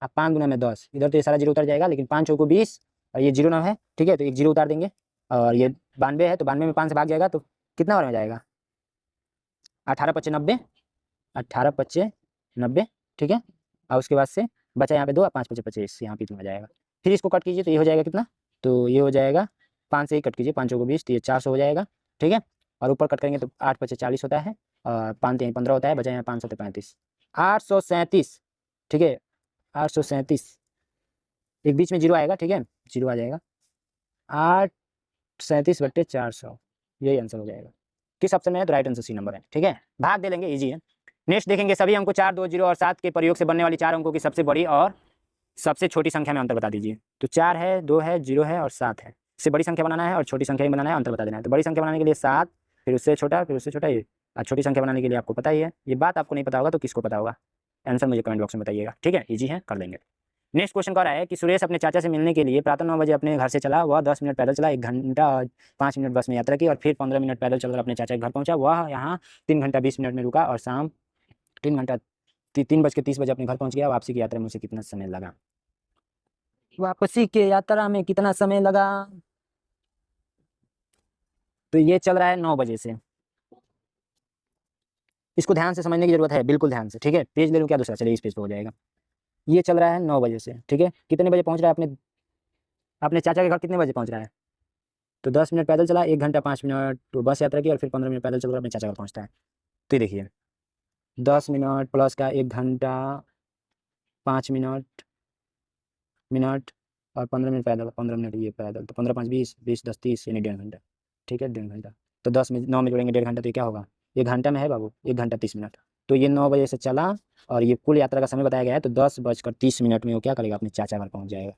[SPEAKER 1] अब 5 गुना में 10, इधर तो ये सारा 0 उतर जाएगा, लेकिन 5 चौको 20 और ये 0 9 है, ठीक है, तो एक 0 उतार देंगे, और ये 92 है तो 92 में 5 से भाग जाएगा, तो कितना बार में जाएगा 18 5 90, 18 5 90, ठीक है। और उसके बाद से बचा यहाँ पे 2, 5 5 25, यहाँ पे इतना जाएगा। फिर इसको कट कीजिए तो ये हो जाएगा कितना, तो ये हो जाएगा 5 से ही कट कीजिए, 5 चौको 20, तो ये 400 हो जाएगा, ठीक है। और ऊपर कट करेंगे तो 8 5 40 होता है, और 5 3 15 होता है, बचा यहाँ 5 7 35, 837, ठीक है, 837, एक बीच में 0 आएगा, ठीक है, 0 आ जाएगा, 837/400, यही आंसर हो जाएगा। किस ऑप्शन में है तो राइट आंसर सी नंबर है, ठीक है, भाग दे लेंगे, इजी है। नेक्स्ट देखेंगे सभी अंकों 4 2 0 और 7 के प्रयोग से बनने वाली 4 अंकों की सबसे बड़ी और सबसे छोटी संख्या में अंतर बता दीजिए। तो 4 है, 2 है, 0 है और 7 है, इससे बड़ी संख्या बनाना है और छोटी संख्या ही बनाना है, अंतर बता देना है। तो बड़ी संख्या बनाने के लिए 7, फिर उससे छोटा, फिर उससे छोटा, ये, और छोटी संख्या बनाने के लिए आपको पता ही है। ये बात आपको नहीं पता होगा तो किसको पता होगा, आंसर मुझे कमेंट बॉक्स में बताइएगा, ठीक है, ईजी है, कर लेंगे। नेक्स्ट क्वेश्चन कह रहा है कि सुरेश अपने चाचा से मिलने के लिए प्रातः 9 बजे अपने घर से चला। वह 10 मिनट पैदल चला, 1 घंटा और 5 मिनट बस में यात्रा की और फिर 15 मिनट पैदल चलकर अपने चाचा के घर पहुंचा। वह यहाँ 3 घंटा 20 मिनट में रुका और शाम 3:30 बजे अपने घर पहुंच गया। वापसी की यात्रा में उसे कितना समय लगा? वापसी के यात्रा में कितना समय लगा? तो ये चल रहा है 9 बजे से। इसको ध्यान से समझने की जरूरत है, बिल्कुल ध्यान से, ठीक है। पेज ले लूँ क्या दूसरा? चलिए इस पेज पे हो जाएगा। ये चल रहा है 9 बजे से, ठीक है। कितने बजे पहुंच रहा है अपने चाचा के घर? कितने बजे पहुंच रहा है? तो 10 मिनट पैदल चला, 1 घंटा 5 मिनट तो बस यात्रा की और फिर 15 मिनट पैदल चलकर अपने चाचा घर पहुंचता है। तो ये देखिए 10 मिनट प्लस का 1 घंटा 5 मिनट और 15 मिनट पैदल, 15 मिनट ये पैदल, तो 15 5 20 20 10 30 यानी 1.5 घंटा, ठीक है। 1.5 घंटा तो 10 में 9 में जोड़ेंगे 1.5 घंटा, तो ये क्या होगा? 1 घंटा में है बाबू 1 घंटा 30 मिनट। तो ये 9 बजे से चला और ये कुल यात्रा का समय बताया गया है, तो 10:30 मिनट में वो क्या करेगा? अपने चाचा घर पहुंच जाएगा।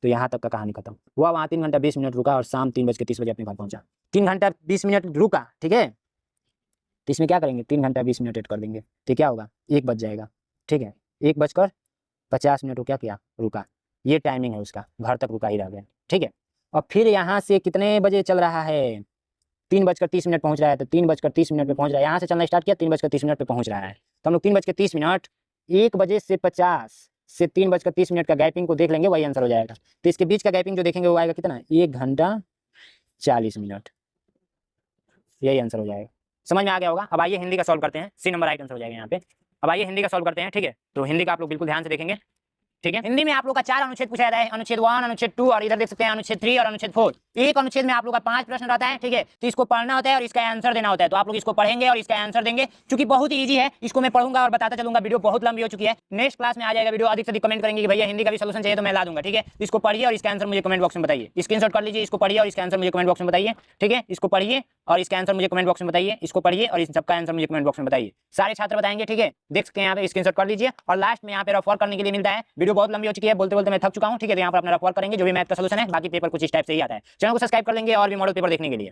[SPEAKER 1] तो यहाँ तक का कहानी खत्म। वह वहाँ 3 घंटा 20 मिनट रुका और शाम 3:30 बजे अपने घर पहुंचा। 3 घंटा 20 मिनट रुका, ठीक है। तो इसमें क्या करेंगे? 3 घंटा 20 मिनट ऐड कर देंगे, तो क्या होगा? 1 बज जाएगा, ठीक है। 1:50 वो क्या किया? रुका। ये टाइमिंग है उसका, घर तक रुका ही रह गया, ठीक है। और फिर यहाँ से कितने बजे चल रहा है? 3:30 पहुंच रहा है, तो 3:30 पे पहुंच रहा है। यहाँ से चलना स्टार्ट किया, 3:30 पे पहुंच रहा है। तो हम लोग 3:30 1 बजे से 50 से 3:30 का गैपिंग को देख लेंगे, वही आंसर हो जाएगा। तो इसके बीच का गैपिंग जो देखेंगे वो आएगा कितना? 1 घंटा 40 मिनट, यही आंसर हो जाएगा। समझ में आ गया होगा। अब आइए हिंदी का सॉल्व करते हैं। सी नंबर राइट आंसर हो जाएगा यहाँ पे। अब आइए हिंदी का सॉल्व करते हैं, ठीक है। तो हिंदी का आप लोग बिल्कुल ध्यान से देखेंगे, ठीक है। हिंदी में आप लोग का 4 अनुच्छेद पूछा जाता है, अनुच्छेद 1, अनुच्छेद 2 और इधर देख सकते हैं अनुच्छेद 3 और अनुच्छेद 4। एक अनुच्छेद में आप लोग का 5 प्रश्न रहता है, ठीक है। तो इसको पढ़ना होता है और इसका आंसर देना होता है। तो आप लोग इसको पढ़ेंगे और इसका आंसर देंगे, क्योंकि बहुत ही ईजी है। इसको मैं पढ़ूंगा और बताता चलूंगा। वीडियो बहुत लंबी हो चुकी है, नेक्स्ट क्लास में आ जाएगा वीडियो। अधिक से अधिक कमेंट करेंगे कि भैया हिंदी का भी सॉल्यूशन चाहिए, तो मैं ला दूंगा, ठीक है। इसको पढ़िए और इसका आंसर मुझे कमेंट बॉक्स में बताइए। स्क्रीनशॉट कर लीजिए, इसको पढ़िए और इसका आंसर मुझे कमेंट बॉक्स में बताइए, ठीक है। इसको पढ़िए और इसका आंसर मुझे कमेंट बॉक्स में बताइए। इसको पढ़िए और इस सबका आंसर मुझे कमेंट बॉक्स में बताइए। सारे छात्र बताएंगे, ठीक है। देख सकते हैं यहाँ पे, स्क्रीनशॉट कर लीजिए। और लास्ट में यहाँ पे रफ वर्क करने के लिए मिलता है। वीडियो बहुत लंबी हो चुकी है, बोलते बोलते मैं थक चुका हूँ, ठीक है। तो यहाँ पर अपना रफ वर्क करेंगे, जो भी मैथ का सॉल्यूशन है। बाकी पेपर कुछ इस टाइप से ही आता है। चैनल को सब्सक्राइब कर लेंगे और भी मॉडल पेपर देखने के लिए।